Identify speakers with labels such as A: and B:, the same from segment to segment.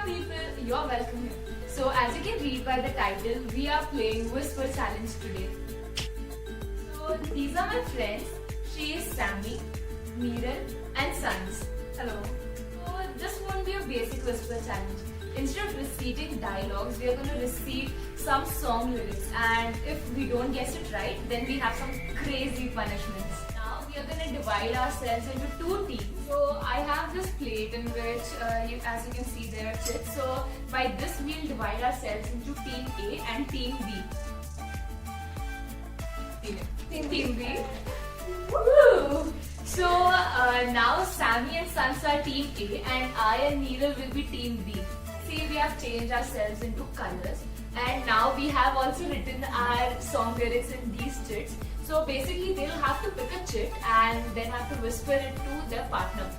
A: people, you're welcome here. So as you can read by the title, we are playing Whisper Challenge today. So these are my friends. She is Sammy, Neeral and Sons. Hello. So this won't be a basic Whisper Challenge. Instead of reciting dialogues, we are going to recite some song lyrics, and if we don't guess it right, then we have some crazy punishments. Now we are going to divide ourselves into two teams. So I have this plate in which, as you can see, there are chips. So by this we'll divide ourselves into Team A and Team B. Team B. Woo! So now Sammy and Sons are Team A and I and Neeral will be Team B. See, we have changed ourselves into colors, and now we have also written our song lyrics in these chits. So basically they'll have to pick a chit and then have to whisper it to their partner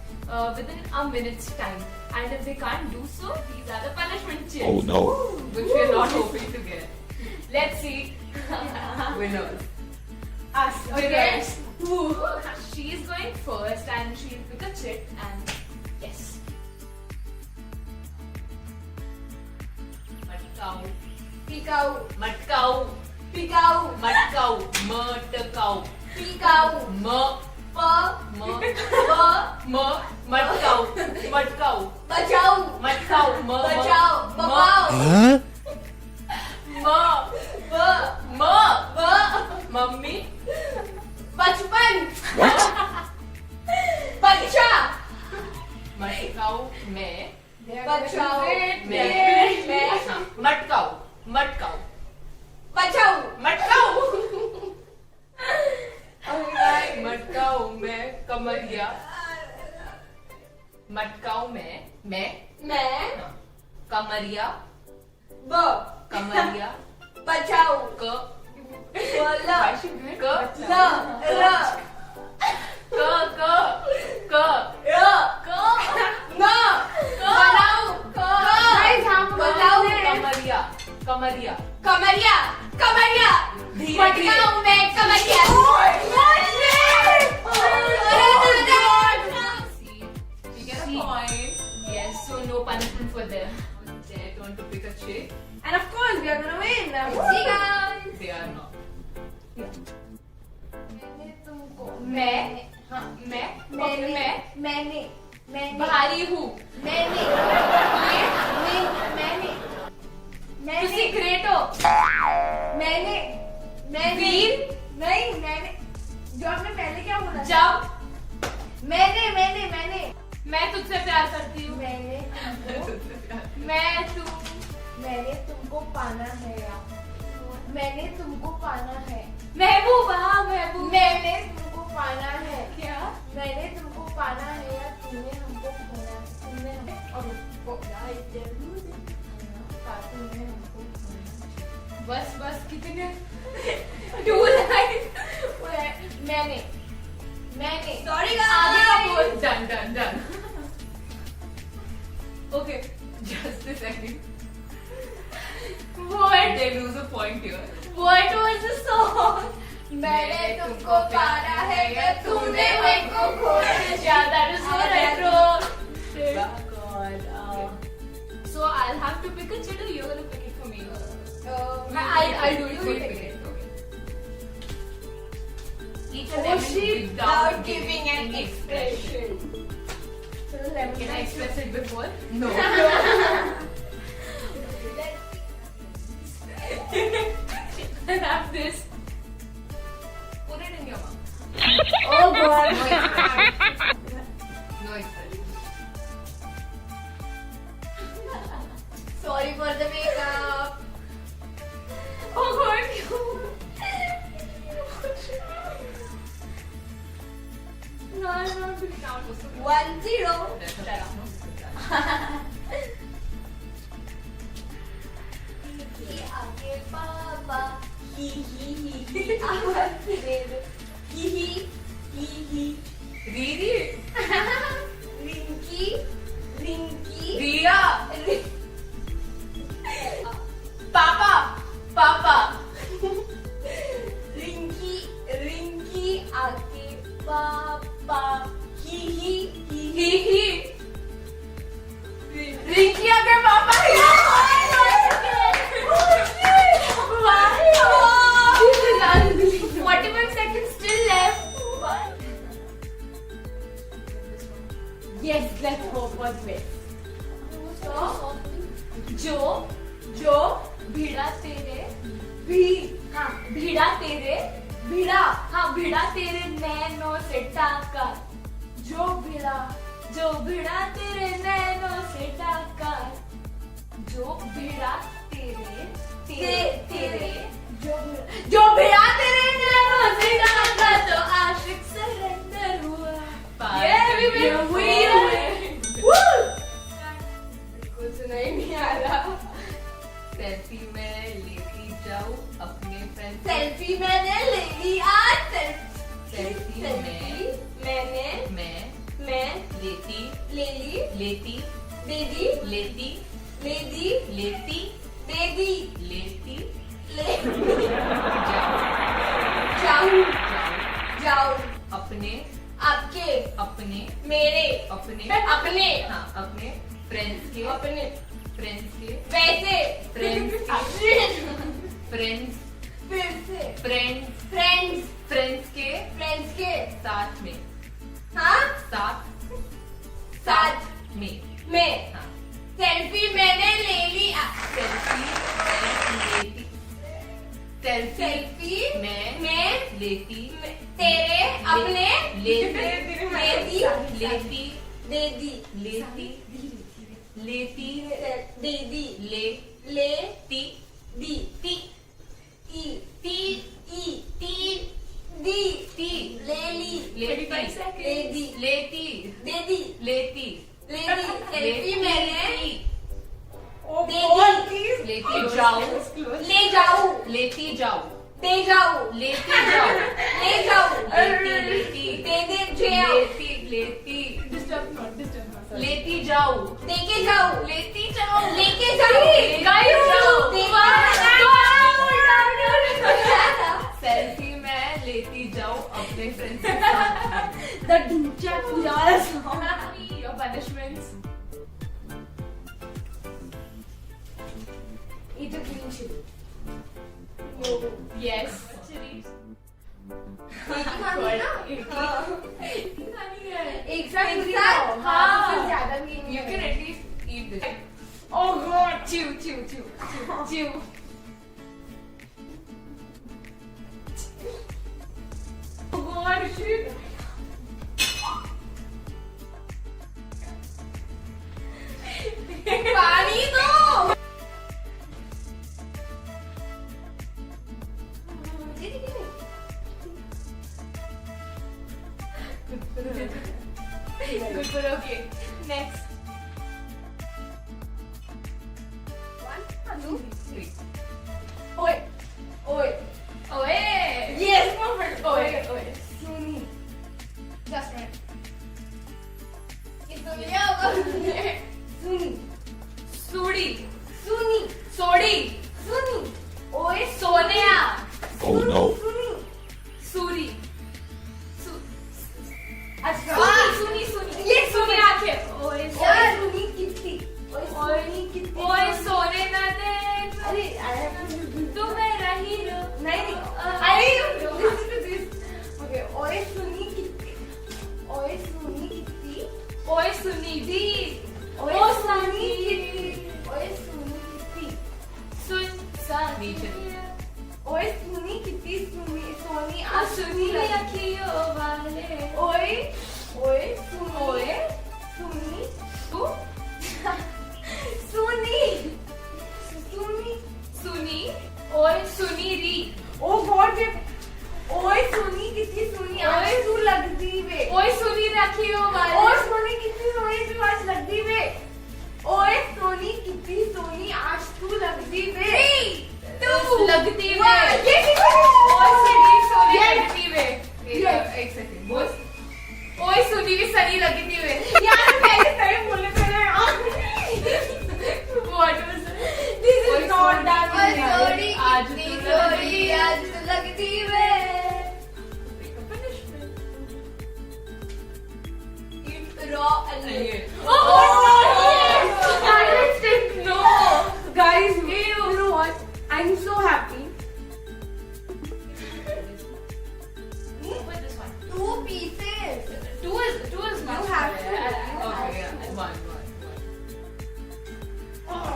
A: within a minute's time. And if they can't do so, these are the punishment chits.
B: Oh no.
A: Which we are not hoping to get. Let's see.
C: Winners.
A: Us. Okay. She's going first and she'll pick a chit and yes.
C: Matkau.
A: Pikau.
C: Matkau.
A: Pikau.
C: Matkau. Matkau.
A: Pikau.
C: Pa. Matkau. Matkau.
A: Bachau.
C: Matkau.
A: Bachau. Babau.
B: Huh?
C: Mummy.
A: Bachpan.
B: What?
A: Bacha.
C: Matkau. Me.
A: Bachau.
C: Matkau. Matkau.
A: Bachau.
C: Matkau. मटकाऊ में कमरिया मटकाऊ में मैं कमरिया कमरिया
A: बचाओ
C: क
A: बोला
C: क
A: ल र
C: क क क
A: र
C: क
A: न बनाओ गाइस हम बताओ
C: कमरिया कमरिया
A: कमरिया कमरिया मटकाओ में कमरिया
C: Yes, so no punishment for them. Their turn to pick a chick.
A: And of course we are gonna win. See guys.
C: They are not.
A: मैंने तुमको मैंने
C: बाहरी हूँ.
A: मैंने
C: सीक्रेट हो.
A: मैंने
C: वीर.
A: नहीं मैंने जो आपने पहले क्या बोला
C: जब
A: मैंने
C: मैं तुझसे प्यार करती हूँ.
A: मैंने तुमको पाना है यार मैंने तुमको पाना है
C: महबूबा
A: मैंने तुमको पाना है
C: क्या?
A: मैंने तुमको पाना है या तूने हमको खोना है तुमने हमको
C: बस कितने
A: टू लाइन मैंने सॉरी
C: आगे का बोल. Done okay just a second. What? They lose a point here.
A: What was the song? मैंने तुमको पाना है या तूने हमको खोना है.
C: Yeah, that is so retro.
A: God.
C: So I'll have to pick a chit or you're gonna pick it for me.
A: I'll do it.
C: You pick it. Okay. Each and
A: Oh,
C: every
A: she
C: without
A: giving an
C: any
A: expression.
C: Can I express it before?
A: No.
C: I have this. Put it in your mouth.
A: Oh God.
C: No expression.
A: Sorry for the makeup.
C: Oh God. No, I'm not going to count.
A: 1-0. आगे पापा ही आवाज दे दो ही
C: Riri.
A: Rinki
C: Riya. Papa.
A: Rinki आगे पापा ही
C: Ricky agar
A: was wet. So जो भिड़ा तेरे भिड़ा तेरे नैनों से टाका, जो भिड़ा तेरे नैनों से टाका, जो भिड़ा तेरे जो भिड़ा तेरे नैनों से टाका, तो आशिक सरेंडर हुआ। Yeah, we win. कुछ नहीं आ रहा।
C: सेल्फी में लेती जाऊं अपने फ्रेंड।
A: सेल्फी मैंने ले ली आज।
C: सेल्फी में
A: मैं
C: लेती
A: ले ली
C: लेती
A: दीदी
C: लेती
A: दीदी
C: लेती
A: दीदी
C: लेती
A: ले
C: जाऊं
A: जाओ
C: अपने
A: आपके
C: अपने
A: मेरे
C: अपने
A: अपने
C: हाँ अपने फ्रेंड्स के
A: अपने
C: फ्रेंड्स के
A: वैसे
C: फ्रेंड्स फ्रेंड्स
A: फिर से
C: फ्रेंड्स
A: फ्रेंड्स
C: फ्रेंड्स के
A: साथ
C: में
A: हाँ
C: साथ में
A: में
C: हाँ
A: सेल्फी मैंने ले ली
C: सेल्फी
A: मैं
C: लेती
A: तेरे अपने
C: लेती
A: दीदी
C: दीदी लेती
A: दीदी
C: लेती
A: दी
C: ती
A: ई
C: ती
A: ई
C: ती
A: दी
C: ती
A: ले ली
C: लेती लेती
A: दीदी
C: लेती
A: सेल्फी मैंने
C: लेती जाओ
A: ले जाऊं
C: लेती जाओ
A: दे जाऊं
C: लेती जाओ
A: ले जाऊं
C: लेती
A: दे जाओ
C: लेती लेती जाओ
A: लेके जाऊं
C: लेती जाओ
A: लेके जाऊं
C: सेल्फी में लेती जाओ अपने फ्रेंड्स के साथ।
A: The Dincha Pujara song.
C: Your punishments.
A: Eat a clean sheet.
C: Yes.
A: एक साथ हाँ ज्यादा
C: You can at least eat this.
A: Oh God.
C: Chew.
A: Oh God, shit. पानी दो।
C: Good for okay. Next.
A: 1, 2,
C: 3.
A: Oi. Yes, perfect. Oi. Suni. Just right. It's the Suni.
C: Sudi.
A: Suni. Suni. Oi,
C: Sonia.
B: Oh no.
A: Suni.
C: Suri.
A: अच्छा
C: सुनी
A: ये
C: सुनी आंखें।
A: ओए सुनी कितनी
C: ओए सोने न दे
A: अरे
C: तू मेरा हीरो।
A: नहीं अरे listen to this okay ओए सुनी कितनी
C: ओए सुनी दी
A: ओए सुनी कितनी
C: सुन सा नीचे
A: ओए सुनी कितनी सोनी
C: सुनी अखियों वाले
A: ओए सुनी
C: तू सुनी ओए सुनी री
A: ओ गॉड ओए सुनी कितनी सुनी आज तू लगदी वे
C: ओए सुनी रखियो वाले
A: ओए सुनी कितनी सोनी तू आज लगदी वे ओए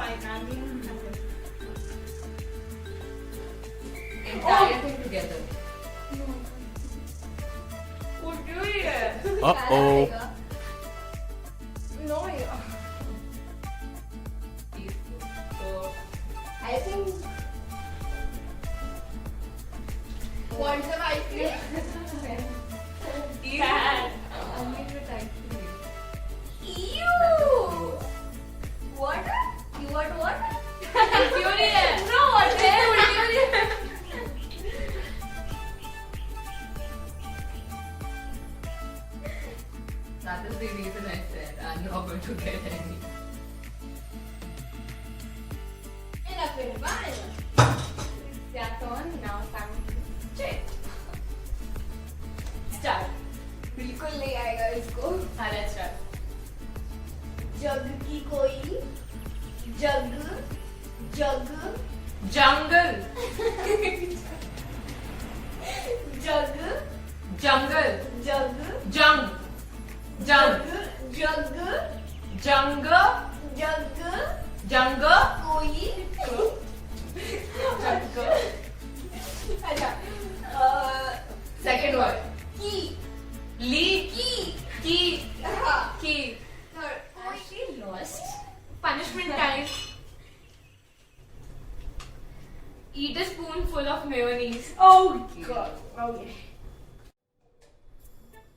A: I can't even handle.
C: Entire thing together.
A: Would you hear?
B: Uh-oh.
A: No, yeah.
C: So,
D: I think want some ice cream?
A: Cat.
C: only the type
D: Ew! Water? You want water?
A: Furious.
D: No water.
C: that is the reason I said I'm not going to get any.
D: Enough in one.
A: Their turn. Now Sammy. Check. Start.
D: बिल्कुल नहीं आएगा इसको.
A: हाँ, let's start.
D: जग की कोई जग जग
A: Jungle.
D: जग
A: Jungle.
D: जग
A: Jung. Jung.
D: जग
A: Jungle.
D: जग
A: Jungle.
D: कोई
A: Jungle.
D: अच्छा
A: Second word.
D: की
A: Lee.
D: की
A: Key.
D: हाँ
A: Key.
D: third
A: Has she lost? Punishment time. Eat a spoonful of mayonnaise.
D: oh god okay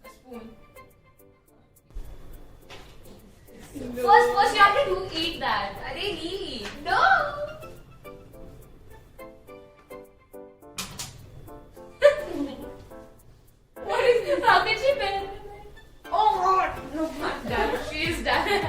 A: A spoon.
D: first you have to do
A: Eat that.
D: अरे ली no
A: What is this? How did she bear?
D: oh god no
A: Done. She is done.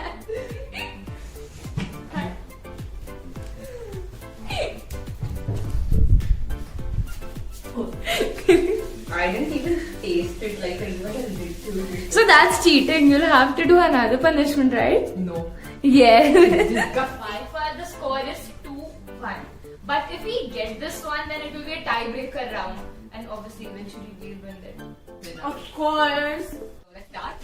C: I didn't even taste it like I even a little bit.
A: So that's cheating. You'll have to do another punishment, right?
C: No.
A: Yes. By far the score is 2-1. But if we get this one, then it will be a tiebreaker round. And obviously eventually we'll win it.
D: of course
C: So let's start.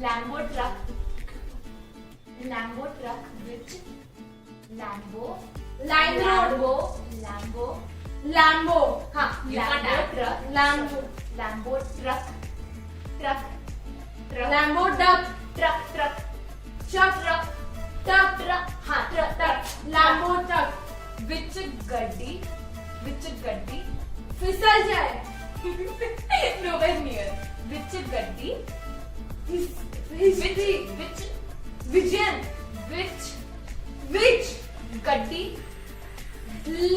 A: Lambo truck. Lambo truck which Lambo.
D: Line road.
A: Lambo.
D: Lambo
A: Huh.
C: You can't
A: Lambo
C: add.
A: truck.
D: Lambo
A: Lambo truck. Truck. Truck.
D: Lambo duck
A: Truck. Truck.
D: chuck
A: Truck.
D: duck
A: Truck. Huh. Truck. Truck.
D: Lambo duck
A: Which gaddi? Which gaddi?
D: फिसल जाए
A: Nowhere near. Which gaddi?
D: history
A: Which
D: vision
A: which gaddi?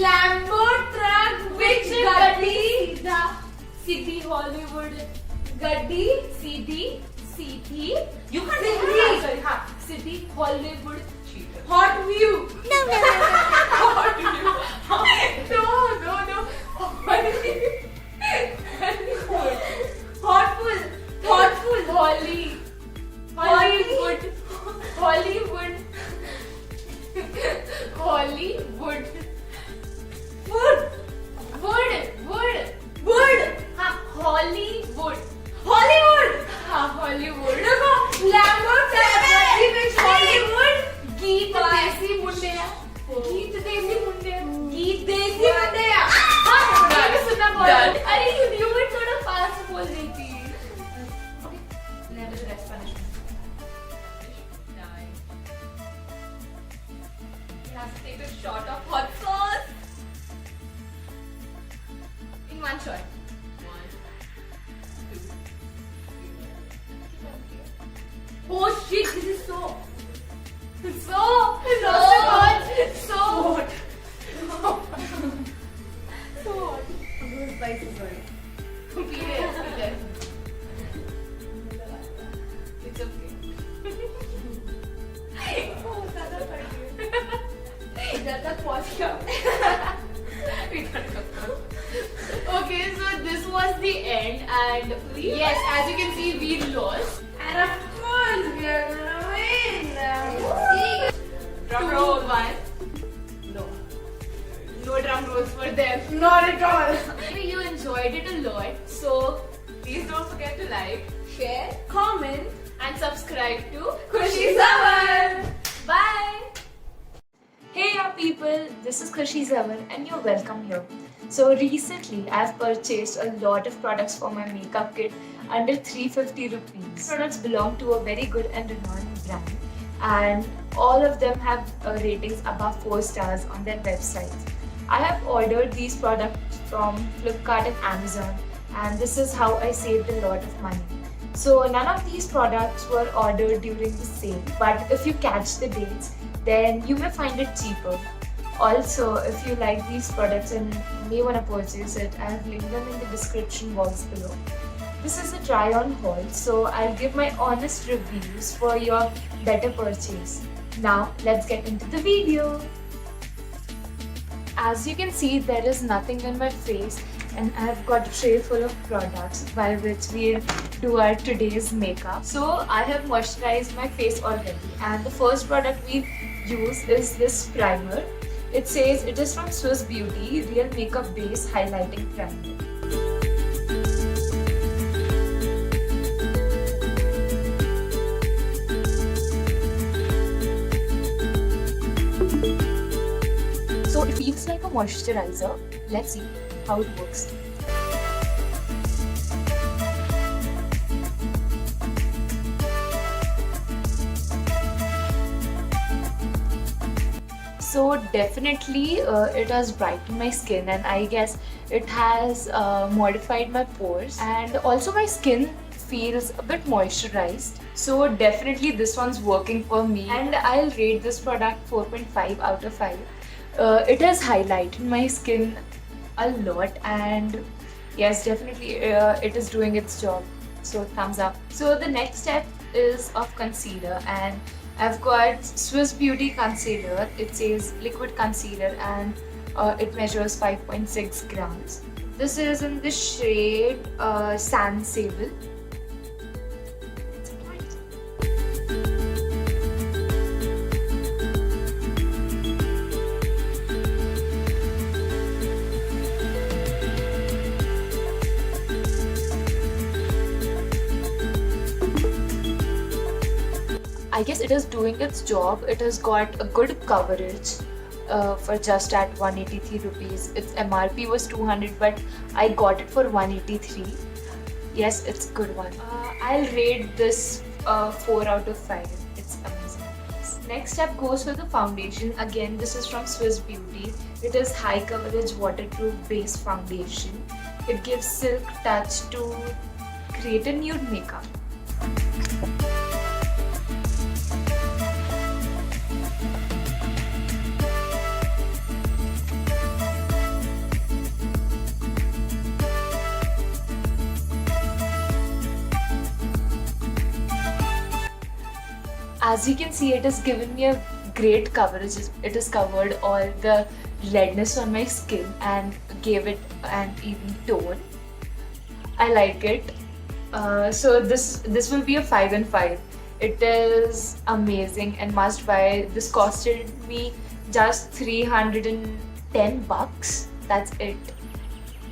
D: Lambo truck
A: Which
D: which
A: gaddi?
D: the
A: City Hollywood.
D: gaddi
A: City.
D: you can't
A: City. Sorry. Huh. City Hollywood. Cheater.
D: hot view
A: Hot view. No.
D: thoughtful
A: Hollywood.
D: food
A: Wood. हाँ, Hollywood.
D: Hollywood
A: हाँ, Hollywood.
D: देखो Lambo truck gaddi which Hollywood
A: गीत
D: Bye.
A: देसी मुंडिया. गीत देसी मुंडिया.
D: गीत देसी मुंडिया
A: हाँ, मैंने सुना बहुत.
C: Done.
A: अरे you knew it थोड़ा fast बोल रही थी. Never the next punishment.
C: Nine.
A: You have to take a shot of hot sauce in one shot.
C: 1, 2, 3.
D: oh shit this is so
A: So hot. So hot.
D: spicy sorry
A: Period. It's okay.
D: जब तक पहुंच गया
A: Okay, so this was the end, and yes, as you can see, we lost.
D: and of course we are gonna win
A: Drum roll. 1. No drum rolls for them.
D: not at all
A: Maybe you enjoyed it a lot, so please don't forget to like
D: share comment
A: and subscribe to
D: Khushi Savar.
A: Bye. Hey y'all people, this is Khushi Savar and you're welcome here. So recently I've purchased a lot of products for my makeup kit under 350 rupees. Products belong to a very good and renowned brand and all of them have ratings above 4 stars on their websites. I have ordered these products from Flipkart and Amazon and this is how I saved a lot of money. So none of these products were ordered during the sale, but if you catch the dates, then you may find it cheaper. Also, if you like these products and may want to purchase it, I have linked them in the description box below. This is a try-on haul, so I'll give my honest reviews for your better purchase. Now, let's get into the video. As you can see, there is nothing on my face and I've got a tray full of products by which we'll do our today's makeup. So I have moisturized my face already and the first product we use is this primer. It says it is from Swiss Beauty Real Makeup Base Highlighting Primer. So it feels like a moisturizer. Let's see how it works. So definitely it has brightened my skin and I guess it has modified my pores and also my skin feels a bit moisturized. So definitely this one's working for me and I'll rate this product 4.5 out of 5. It has highlighted my skin a lot and yes, definitely it is doing its job. So thumbs up. So the next step is of concealer and I've got Swiss Beauty concealer. It says liquid concealer and it measures 5.6 grams. This is in the shade Sand Sable. I guess it is doing its job. It has got a good coverage for just at 183 rupees. Its MRP was 200 but I got it for 183. Yes, it's a good one. I'll rate this 4 out of 5. It's amazing. Next step goes for the foundation. Again, this is from Swiss Beauty. It is high coverage waterproof base foundation. It gives silk touch to create a nude makeup. As you can see, it has given me a great coverage. It has covered all the redness on my skin and gave it an even tone. I like it. So this will be a 5 and 5. It is amazing and must buy. This costed me just 310 bucks. That's it.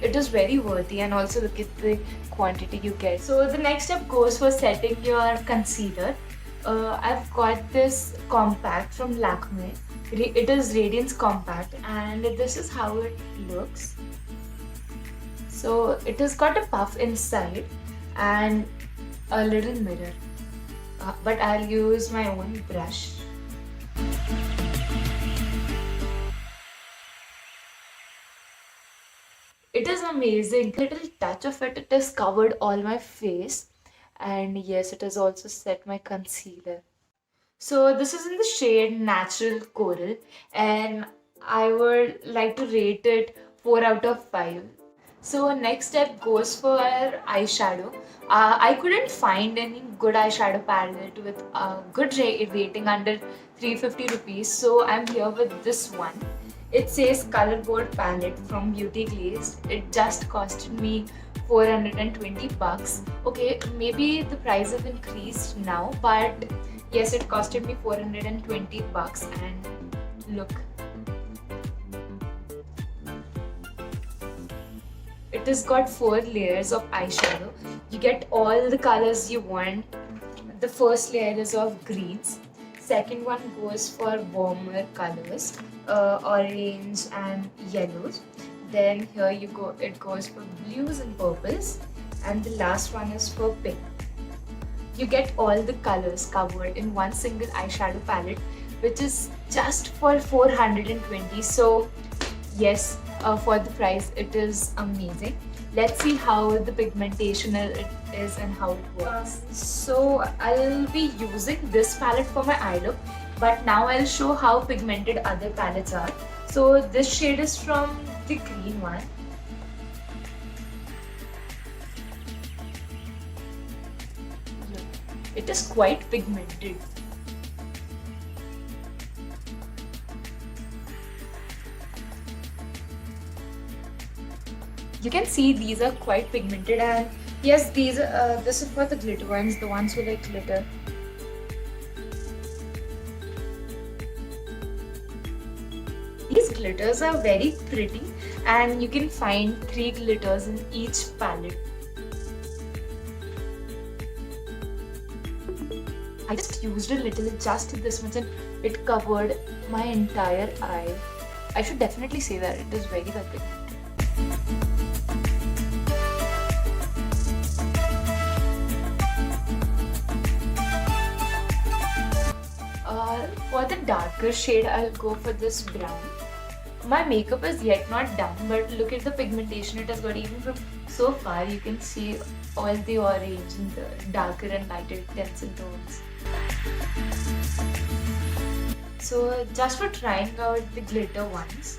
A: It is very worthy and also look at the quantity you get. So the next step goes for setting your concealer. I've got this compact from Lakme. It is Radiance Compact and this is how it looks. So it has got a puff inside and a little mirror. But I'll use my own brush. It is amazing. Little touch of it has covered all my face. And yes, it has also set my concealer. So this is in the shade Natural Coral and I would like to rate it 4 out of 5. So next step goes for eyeshadow. I couldn't find any good eyeshadow palette with a good rating under 350 rupees. So I'm here with this one. It says Color Board Palette from Beauty Glazed. It just costed me 420 bucks. Okay, maybe the price have increased now, but yes, it costed me 420 bucks and look. It has got 4 layers of eyeshadow. You get all the colors you want. the first layer is of greens. Second one goes for warmer colors, orange and yellows. Then here you go, it goes for blues and purples, and the last one is for pink. You get all the colors covered in one single eyeshadow palette, which is just for 420. So yes, for the price it is amazing. Let's see how the pigmentation it is and how it works. So I'll be using this palette for my eye look, but now I'll show how pigmented other palettes are. So this shade is from the green one. Look, it is quite pigmented. You can see these are quite pigmented, and yes, this is for the glitter ones, the ones who like glitter. These glitters are very pretty, and you can find 3 glitters in each palette. I just used a little, just this much, and it covered my entire eye. I should definitely say that it is very well pigmented. For the darker shade, I'll go for this brown. My makeup is yet not done, but look at the pigmentation it has got. Even from so far, you can see all the orange and the darker and lighter tints and tones. So just for trying out the glitter ones.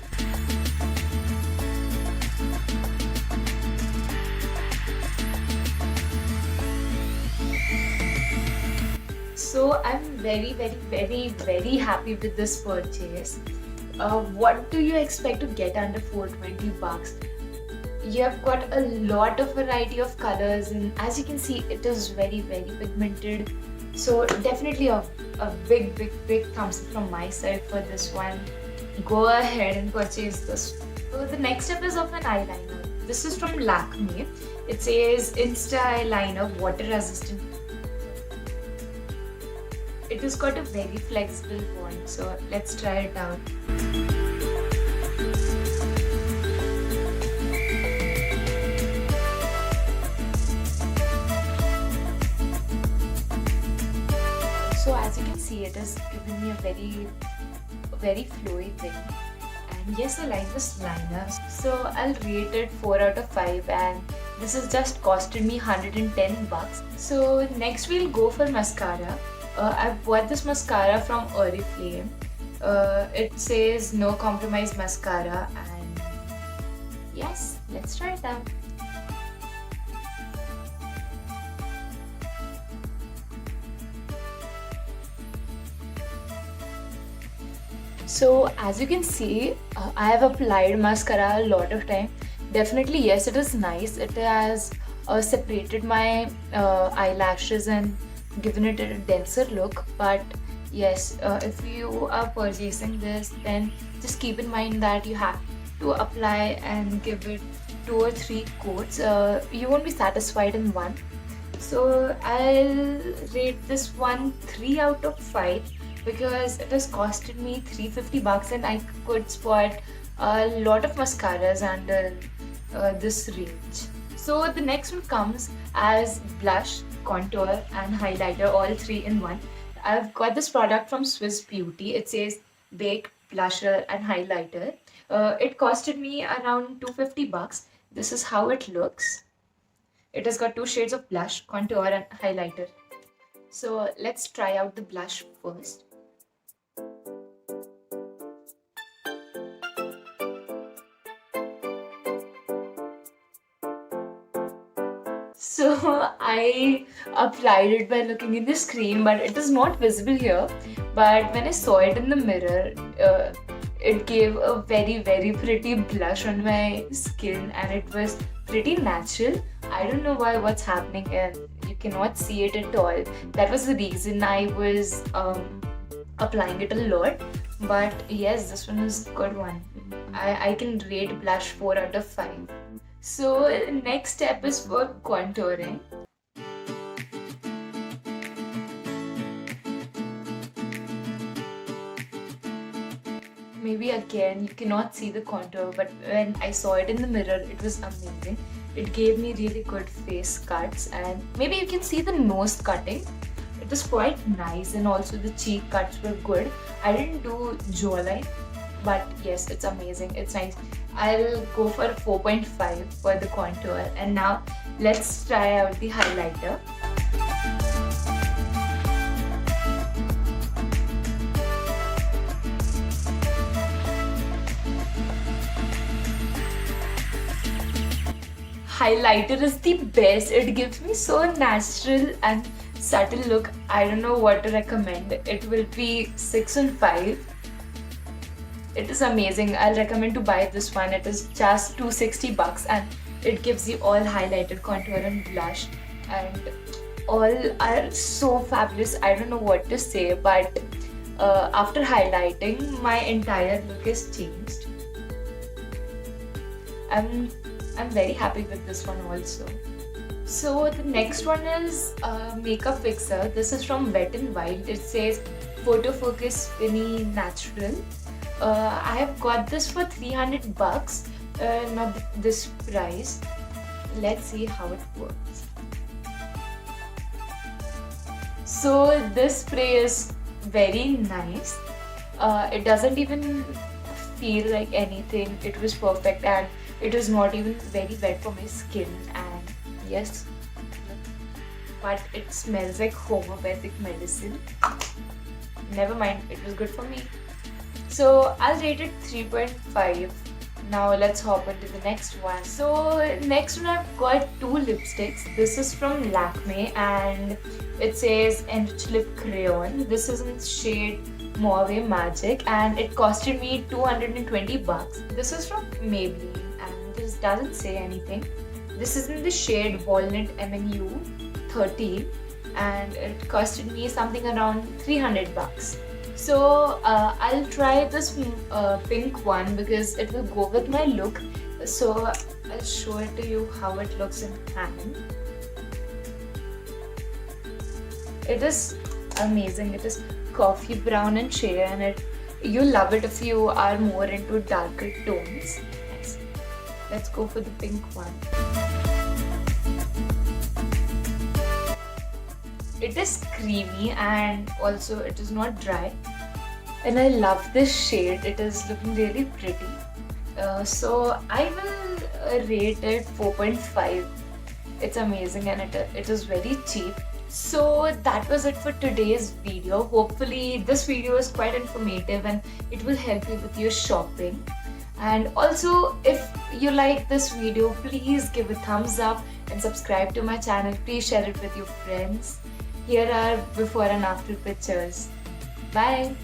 A: So I'm very happy with this purchase. What do you expect to get under 420 bucks? You have got a lot of variety of colors, and as you can see, it is very pigmented. So definitely a big thumbs up from my side for this one. Go ahead and purchase this. So the next step is of an eyeliner. This is from Lakme. It says Insta Eyeliner Water Resistant. It has got a very flexible wand, so let's try it out. So as you can see, it has given me a very flowy thing. And yes, I like this liner. So I'll rate it 4 out of 5, and this has just costed me 110 bucks. So next we'll go for mascara. I've bought this mascara from Oriflame. It says no compromise mascara, and yes, let's try it out. So as you can see, I have applied mascara a lot of time. Definitely yes, it is nice. It has separated my eyelashes and given it a denser look. But yes, if you are purchasing this, then just keep in mind that you have to apply and give it 2 or 3 coats. You won't be satisfied in one. So I'll rate this one 3 out of 5 because it has costed me 350 bucks, and I could spot a lot of mascaras under this range. So the next one comes as blush, contour and highlighter, all 3 in one. I've got this product from Swiss Beauty. It says Baked Blusher and Highlighter. It costed me around 250 bucks. This is how it looks. It has got 2 shades of blush, contour and highlighter. So let's try out the blush first. So I applied it by looking in the screen, but it is not visible here. But when I saw it in the mirror, it gave a very pretty blush on my skin, and it was pretty natural. I don't know what's happening here. You cannot see it at all. That was the reason I was applying it a lot. But yes, this one is a good one. I can rate blush 4 out of 5. So next step is for contouring. maybe again you cannot see the contour, but when I saw it in the mirror, it was amazing. It gave me really good face cuts, and maybe you can see the nose cutting. It was quite nice, and also the cheek cuts were good. I didn't do jawline, but yes, it's amazing. It's nice. I'll go for a 4.5 for the contour, and now let's try out the highlighter. Highlighter is the best. It gives me so natural and subtle look. I don't know what to recommend. It will be 6 on 5. It is amazing. I'll recommend to buy this one. It is just $260 and it gives you all highlighted contour and blush, and all are so fabulous. I don't know what to say, but after highlighting, my entire look is changed. I'm very happy with this one also. So the next one is Makeup Fixer. This is from Wet n Wild. It says Photo Focus Spinny Natural. I have got this for $300, not this price. Let's see how it works. So this spray is very nice. It doesn't even feel like anything. It was perfect, and it is not even very wet for my skin. And yes, but it smells like homeopathic medicine. Never mind, it was good for me. So I'll rate it 3.5. Now let's hop into the next one. So next one, I've got two lipsticks. This is from Lakme and it says Enrich Lip Crayon. This is in shade Mauve Magic and it costed me $220. This is from Maybelline and this doesn't say anything. This is in the shade Walnut MNU 13 and it costed me something around $300. So I'll try this pink one because it will go with my look. So I'll show it to you how it looks in hand. It is amazing. It is coffee brown in shade and you'll love it if you are more into darker tones. Nice. Let's go for the pink one. It is creamy and also it is not dry. And I love this shade. It is looking really pretty. So I will rate it 4.5. It's amazing and it is very cheap. So that was it for today's video. Hopefully this video is quite informative and it will help you with your shopping. And also if you like this video, please give a thumbs up and subscribe to my channel. Please share it with your friends. Here are before and after pictures. Bye.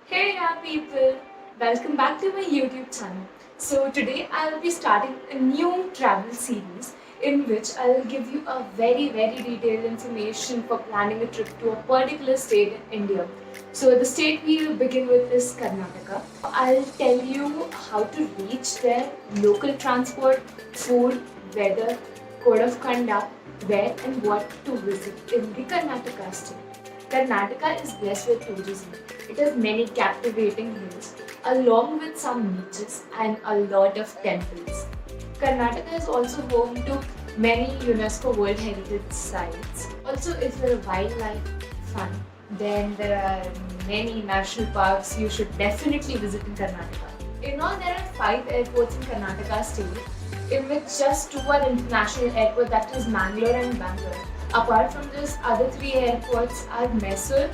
A: Hey people, welcome back to my YouTube channel. So today I'll be starting a new travel series in which I'll give you a very detailed information for planning a trip to a particular state in India. So the state we'll begin with is Karnataka. I'll tell you how to reach there, local transport, food, weather, code of conduct, where and what to visit in the Karnataka state. Karnataka is blessed with tourism. It has many captivating hills, along with some beaches and a lot of temples. Karnataka is also home to many UNESCO World Heritage Sites. Also, if you're a wildlife fan, then there are many national parks you should definitely visit in Karnataka. In all, there are 5 airports in Karnataka state, in which just 2 are international airports, that is Mangalore and Bangalore. Apart from this, other 3 airports are Mysore,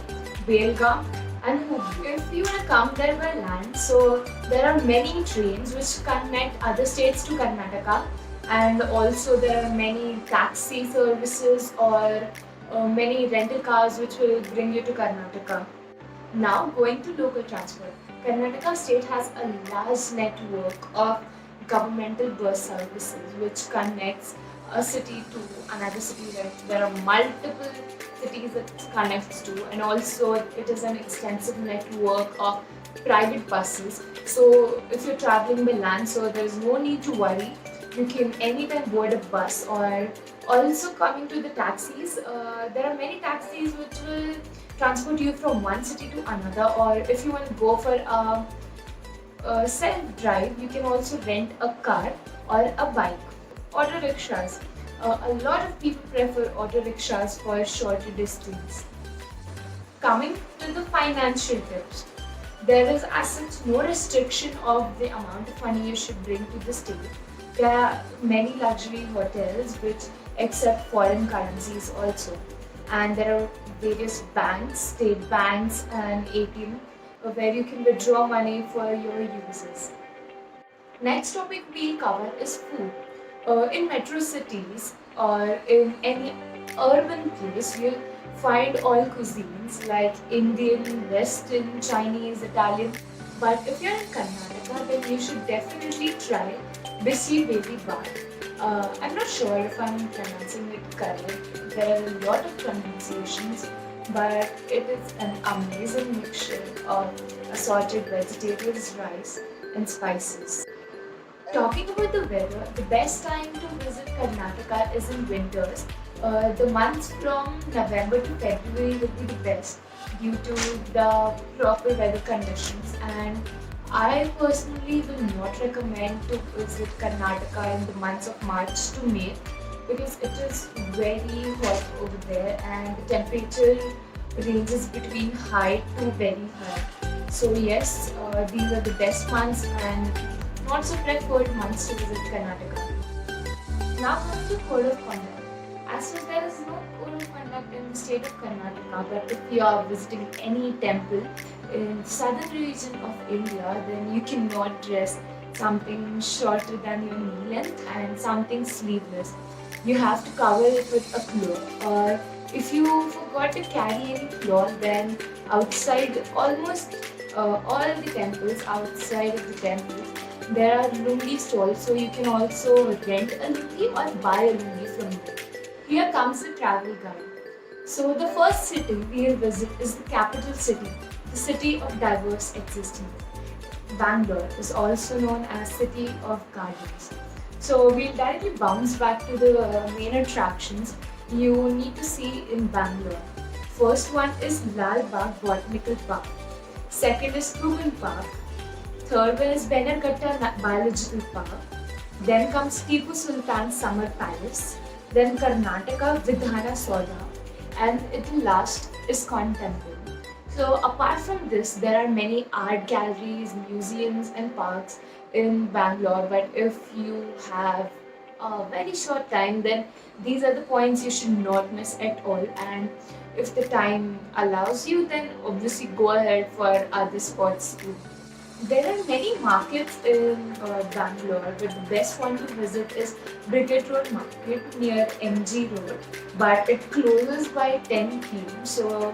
A: Belgaum and Hubli. If you want to come there by land, so there are many trains which connect other states to Karnataka, and also there are many taxi services or many rental cars which will bring you to Karnataka. Now going to local transport. Karnataka state has a large network of governmental bus services which connects a city to another city. There are multiple cities it connects to, and also it is an extensive network of private buses. So if you're traveling by land, so there's no need to worry. You can anytime board a bus, or also coming to the taxis, there are many taxis which will transport you from one city to another, or if you want to go for a self-drive, you can also rent a car or a bike. Auto rickshaws. A lot of people prefer auto rickshaws for shorter distance. Coming to the financial tips, there is as such no restriction of the amount of money you should bring to the stay. There are many luxury hotels which accept foreign currencies also, and there are various banks, state banks, and ATM where you can withdraw money for your uses. Next topic we'll cover is food. In metro cities or in any urban place, you'll find all cuisines like Indian, Western, Chinese, Italian. But if you're in Karnataka, then you should definitely try Bisi Beli Baat. I'm not sure if I'm pronouncing it correct. There are a lot of pronunciations, but it is an amazing mixture of assorted vegetables, rice, and spices. Talking about the weather, the best time to visit Karnataka is in winters. The months from November to February will be the best due to the proper weather conditions, and I personally will not recommend to visit Karnataka in the months of March to May because it is very hot over there and the temperature ranges between high to very high. So yes, these are the best months and not so preferred months to visit Karnataka. Now comes to code of conduct. As such, there is no code of conduct in the state of Karnataka, but if you are visiting any temple in the southern region of India, then you cannot dress something shorter than your knee length and something sleeveless. You have to cover it with a cloth, or if you forgot to carry any cloth, then outside almost all the temples, outside of the temple, there are lungi stalls, so you can also rent a lungi or buy a lungi from there. Here comes the travel guide. So the first city we'll visit is the capital city, the city of diverse existence. Bangalore is also known as City of Gardens. So we'll directly bounce back to the main attractions you need to see in Bangalore. First one is Lal Bagh Botanical Park. Second is Kuban Park. Third one is Bannerghatta Biological Park. Then comes Tipu Sultan Summer Palace. Then Karnataka Vidhana Soda. And the last is ISKCON Temple. So apart from this, there are many art galleries, museums and parks in Bangalore. But if you have a very short time, then these are the points you should not miss at all. And if the time allows you, then obviously go ahead for other spots too. There are many markets in Bangalore, but the best one to visit is Brigade Road Market near MG Road. But it closes by 10 p.m. So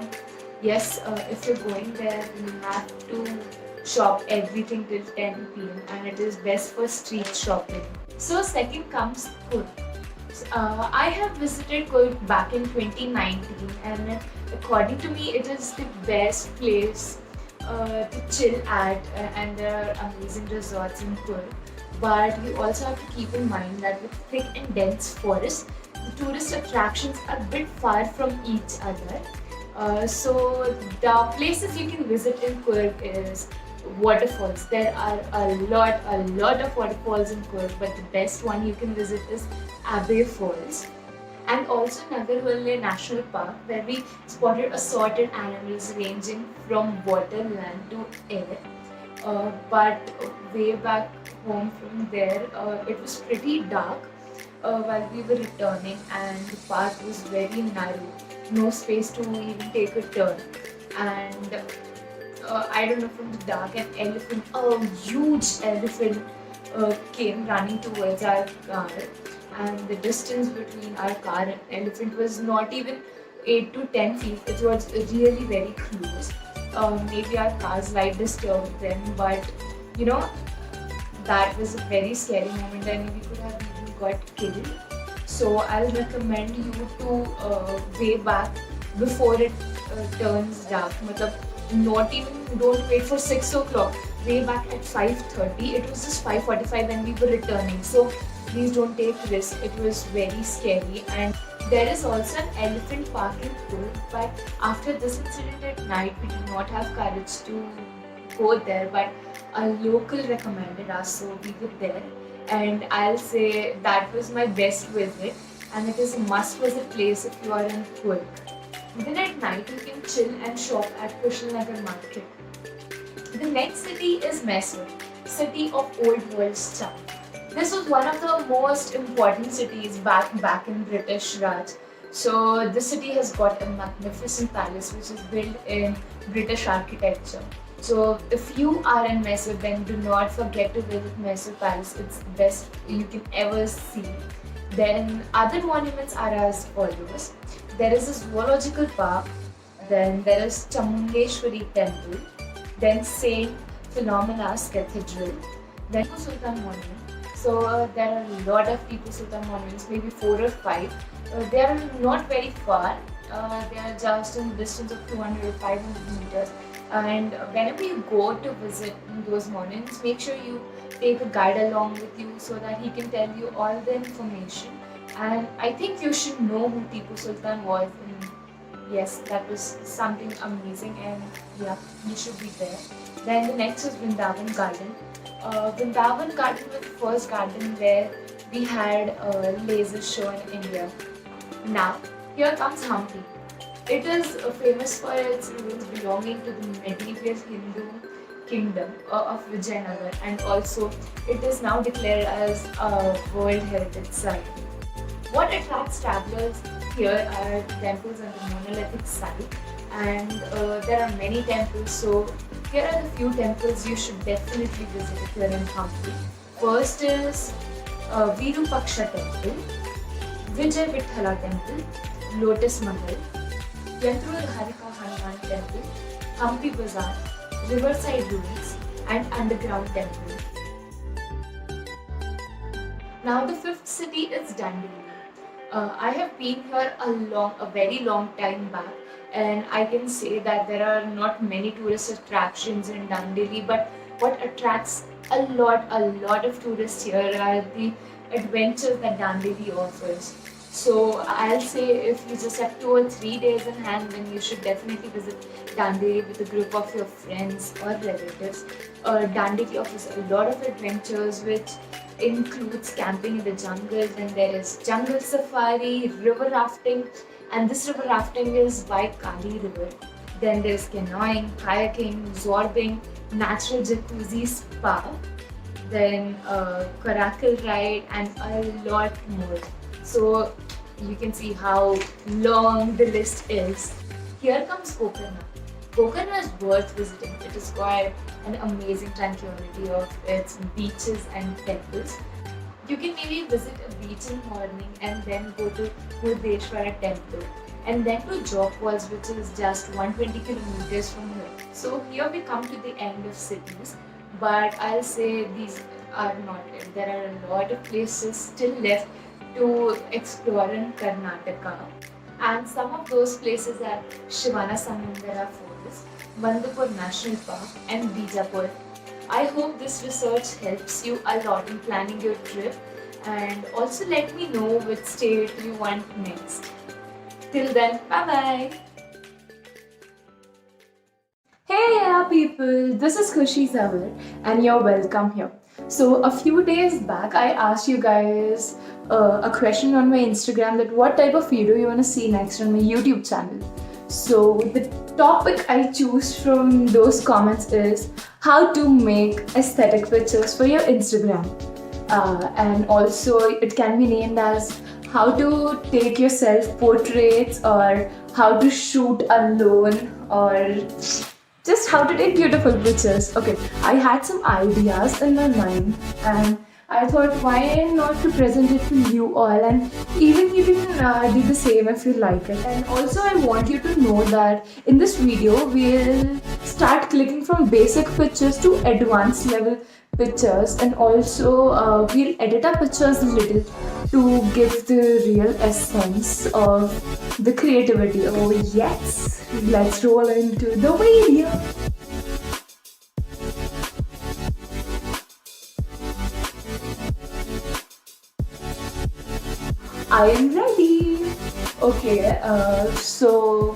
A: yes, if you're going there, you have to shop everything till 10 p.m. and it is best for street shopping. So second comes Coorg. I have visited Coorg back in 2019, and according to me, it is the best place to chill at, and there are amazing resorts in Coorg. But you also have to keep in mind that with thick and dense forests, the tourist attractions are a bit far from each other. So the places you can visit in Coorg is waterfalls. There are a lot of waterfalls in Coorg, but the best one you can visit is Abbey Falls. And also Nagarvalle National Park, where we spotted assorted animals ranging from water, land to air. But way back home from there, it was pretty dark while we were returning, and the path was very narrow, no space to even take a turn. And I don't know, from the dark, an elephant, a huge elephant, came running towards our car, and the distance between our car and elephant was not even 8 to 10 feet. It was really very close. Maybe our car's light disturbed them, but you know, that was a very scary moment and we could have even got killed. So I'll recommend you to way back before it turns dark. Matlab, not even, don't wait for 6 o'clock. Way back at 5:30. It was just 5:45 when we were returning. So please don't take risk. It was very scary, and there is also an elephant park in Coorg. But after this incident at night, we did not have courage to go there. But a local recommended us, so we were there. And I'll say that was my best visit, and it is a must-visit place if you are in Coorg. Then at night, you can chill and shop at Kushalnagar market. The next city is Mysore, city of old world's charm. This was one of the most important cities back in British Raj. So the city has got a magnificent palace which is built in British architecture. So if you are in Mysore, then do not forget to visit Mysore Palace. It's the best you can ever see. Then other monuments are as follows. There is a zoological park, then there is Chamundeshwari temple, then Saint Philomena's cathedral, then Tipu Sultan monument. So there are a lot of Tipu Sultan monuments, maybe 4 or 5. They are not very far. They are just in the distance of 200 or 500 meters. And whenever you go to visit those monuments, make sure you take a guide along with you so that he can tell you all the information. And I think you should know who Tipu Sultan was. And yes, that was something amazing, and yeah, you should be there. Then the next is Vrindavan Garden. Vrindavan Garden was the first garden where we had a laser show in India. Now, here comes Hampi. It is famous for its ruins belonging to the medieval Hindu kingdom of Vijayanagar, and also it is now declared as a World Heritage Site. What attracts travelers here are temples on the monolithic site, and there are many temples. So here are the few temples you should definitely visit if you are in Hampi. First is Virupaksha Temple, Vijay Vithala Temple, Lotus Mahal, Yantrur Harika Hanuman Temple, Hampi Bazaar, Riverside Ruins, and Underground Temple. Now the fifth city is Dandeli. I have been here a very long time back, and I can say that there are not many tourist attractions in Dandeli, but what attracts a lot of tourists here are the adventures that Dandeli offers. So I'll say if you just have 2 or 3 days in hand, then you should definitely visit Dandeli with a group of your friends or relatives. Dandeli offers a lot of adventures which includes camping in the jungle. Then there is jungle safari, river rafting, and this river rafting is by Kali River. Then there's canoeing, kayaking, zorbing, natural jacuzzi spa, then caracal ride, and a lot more. So you can see how long the list is. Here comes Gokarna. Gokarna is worth visiting. It has got an amazing tranquility of its beaches and temples. You can maybe visit a beach in morning and then go to Murdeshwara temple, and then to Jog Falls, which is just 120 kilometers from here. So here we come to the end of cities, but I'll say these are not it. There are a lot of places still left to explore in Karnataka, and some of those places are Shivana Samundara Forest, Bandipur National Park, and Bijapur. I hope this research helps you a lot in planning your trip, and also let me know which state you want next. Till then, bye bye! Hey people, this is Khushi Zawar and you're welcome here. So a few days back I asked you guys a question on my Instagram that what type of video you want to see next on my YouTube channel. So the topic I choose from those comments is how to make aesthetic pictures for your Instagram. And also it can be named as how to take your self-portraits, or how to shoot alone, or just how to take beautiful pictures. Okay, I had some ideas in my mind and I thought why not to present it to you all, and even you can do the same if you like it. And also I want you to know that in this video we'll start clicking from basic pictures to advanced level pictures, and also we'll edit our pictures a little to give the real essence of the creativity. Oh yes, let's roll into the video. I am ready. Okay, so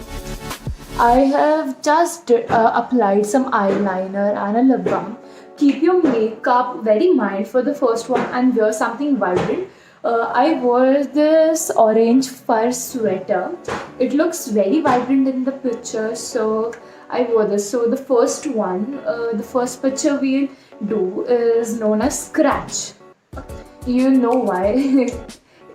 A: I have just applied some eyeliner and a lip balm. Keep your makeup very mild for the first one and wear something vibrant. I wore this orange fur sweater. It looks very vibrant in the picture, so I wore this. So the first one, the first picture we'll do is known as scratch. You'll know why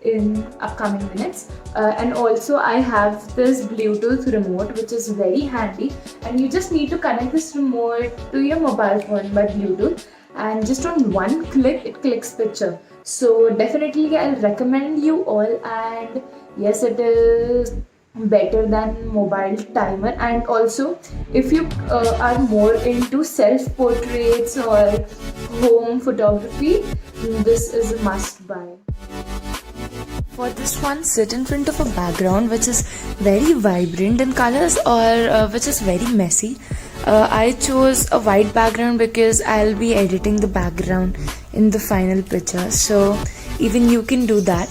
A: in upcoming minutes. And also I have this Bluetooth remote which is very handy, and you just need to connect this remote to your mobile phone by Bluetooth, and just on one click it clicks picture. So definitely I'll recommend you all, and yes, it is better than mobile timer. And also if you are more into self portraits or home photography, this is a must buy.
B: For this one, sit in front of a background which is very vibrant in colors or which is very messy. I chose a white background because I'll be editing the background in the final picture. So even you can do that.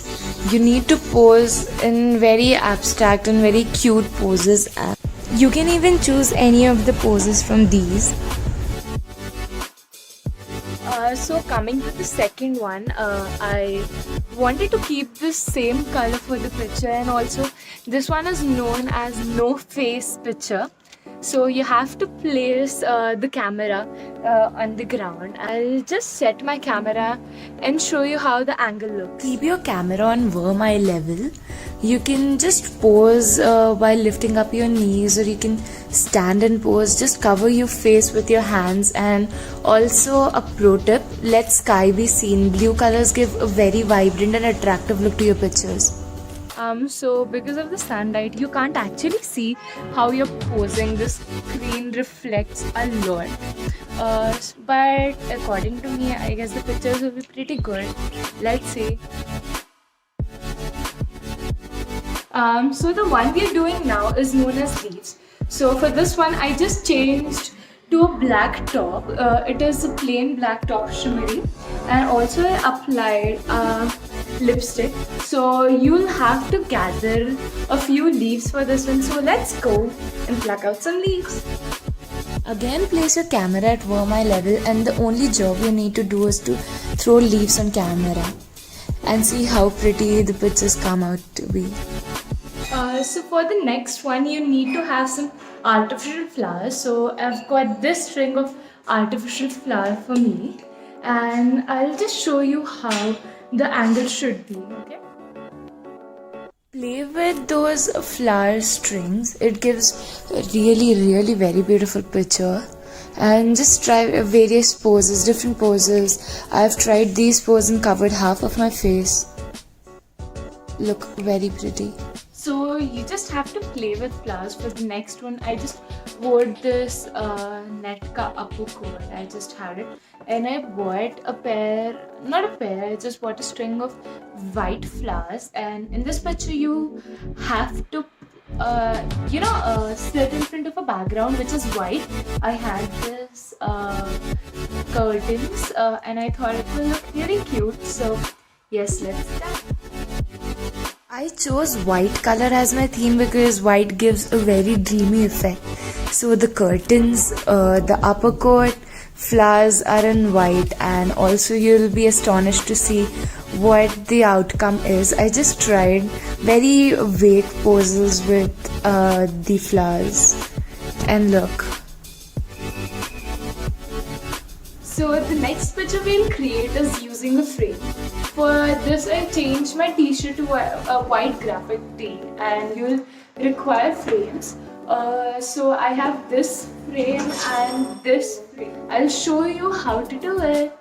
B: You need to pose in very abstract and very cute poses. You can even choose any of the poses from these. So coming to the second one, I wanted to keep the same color for the picture, and also this one is known as no face picture. So you have to place the camera on the ground. I'll just set my camera and show you how the angle looks. Keep your camera on warm eye level. You can just pose while lifting up your knees, or you can stand and pose. Just cover your face with your hands. And also a pro tip, let sky be seen. Blue colors give a very vibrant and attractive look to your pictures. So because of the sunlight, you can't actually see how you're posing. The screen reflects a lot. But according to me, I guess the pictures will be pretty good. Let's see.
A: So the one we are doing now is known as leaves. So for this one, I just changed to a black top. It is a plain black top, shimmery, and also I applied lipstick. So you'll have to gather a few leaves for this one. So let's go and pluck out some leaves.
B: Again, place your camera at warm eye level, and the only job you need to do is to throw leaves on camera and see how pretty the pictures come out to be.
A: So for the next one, you need to have some artificial flowers. So I've got this string of artificial flower for me, and I'll just show you how the angle should be. Okay.
B: Play with those flower strings. It gives a really very beautiful picture. And just try various poses, different poses. I've tried these poses and covered half of my face. Look very pretty.
A: So you just have to play with flowers. For the next one, I just wore this Netka upper coat. I just had it, and I bought I just bought a string of white flowers. And in this picture, you have to sit in front of a background which is white. I had this curtains, and I thought it will look really cute. So yes, let's start.
B: I chose white color as my theme because white gives a very dreamy effect. So the curtains, the upper coat, flowers are in white, and also you'll be astonished to see what the outcome is. I just tried very vague poses with the flowers, and look.
A: So the next picture we'll create is using a frame. For this, I changed my t-shirt to a white graphic tee, and you'll require frames. So I have this frame and this frame. I'll show you how to do it.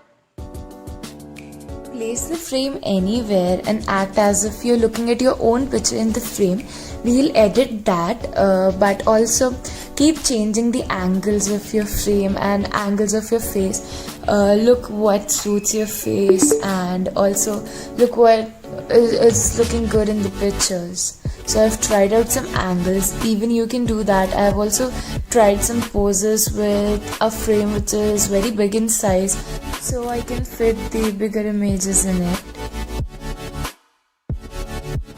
B: Place the frame anywhere and act as if you're looking at your own picture in the frame. We'll edit that, but also keep changing the angles of your frame and angles of your face. Look what suits your face, and also look what is looking good in the pictures. So I've tried out some angles. Even you can do that. I've also tried some poses with a frame which is very big in size, so I can fit the bigger images in it.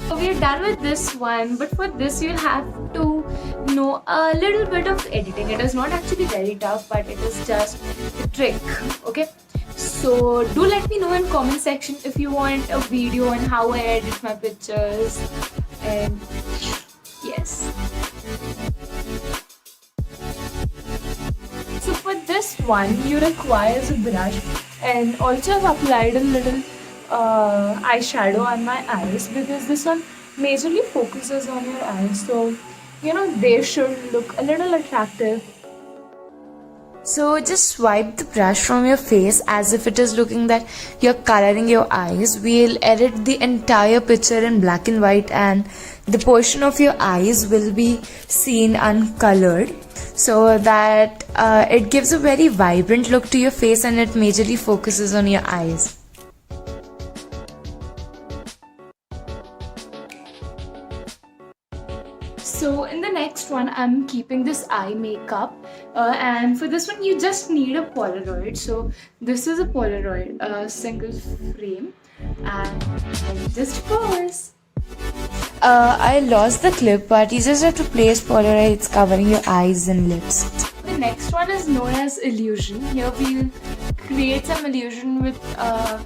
B: So we are done with this one, but for this you'll have to know a little bit of editing. It is not actually very tough, but it is just a trick. Okay, so do let me know in comment section if you want a video on how I edit my pictures. And yes, so for this one you require a brush, and also I've applied a little eyeshadow on my eyes because this one majorly focuses on your eyes, so you know they should look a little attractive. So just swipe the brush from your face as if it is looking that you're coloring your eyes. We'll edit the entire picture in black and white, and the portion of your eyes will be seen uncolored, so that it gives a very vibrant look to your face and it majorly focuses on your eyes. So in the next one, I'm keeping this eye makeup, and for this one you just need a Polaroid. So this is a Polaroid, single frame, and I just pose. I lost the clip, but you just have to place Polaroids covering your eyes and lips. The next one is known as illusion. Here we'll create some illusion with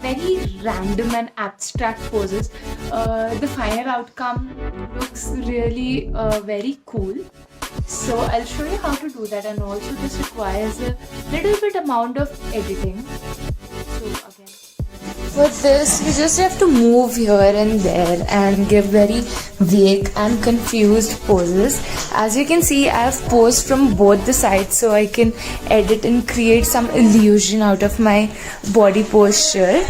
B: very random and abstract poses. The final outcome looks really very cool. So I'll show you how to do that, and also this requires a little bit amount of editing. So again, for this, you just have to move here and there and give very vague and confused poses. As you can see, I have posed from both the sides so I can edit and create some illusion out of my body posture.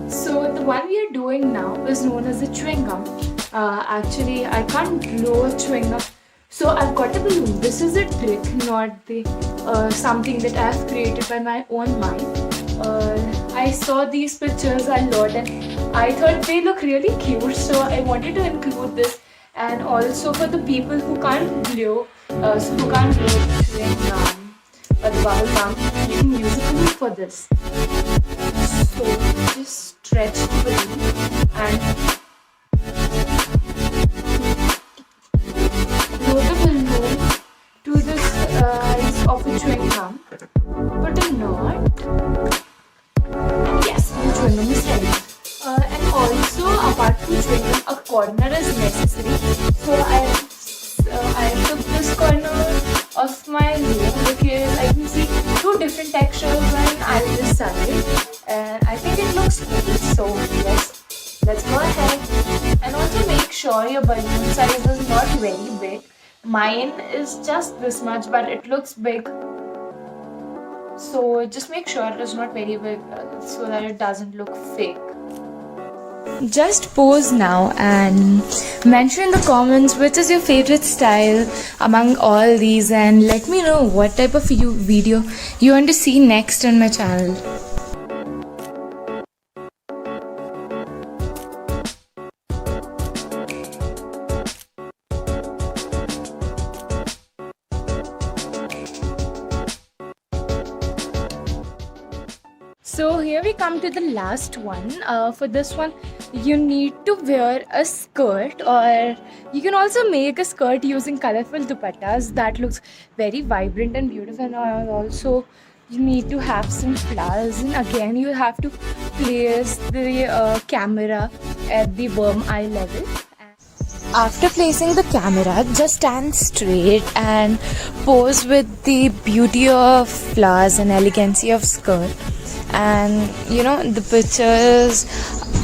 B: So the one we are doing now is known as a chewing gum. Actually, I can't blow a chewing gum. So I've got a balloon. This is a trick, not the something that I've created by my own mind. I saw these pictures a lot and I thought they look really cute, so I wanted to include this. And also for the people who can't blow, the chewing gum or the bubble gum, you can use a balloon for this. So just stretch the balloon and to the size of a chewing gum, put a knot. Yes, the chewing gum is ready. And also, apart from chewing gum, a corner is necessary. So I took this corner of my room because I can see two different textures on either side, and I think it looks cool. So yes, let's go ahead. And also make sure your balloon size is not very big. Mine is just this much, but it looks big. So just make sure it is not very big so that it doesn't look fake. Just pose now and mention in the comments which is your favorite style among all these, and let me know what type of video you want to see next on my channel. So here we come to the last one. For this one, you need to wear a skirt, or you can also make a skirt using colorful dupattas that looks very vibrant and beautiful. And also you need to have some flowers, and again you have to place the camera at the worm eye level. After placing the camera, just stand straight and pose with the beauty of flowers and elegancy of skirt. And you know, the pictures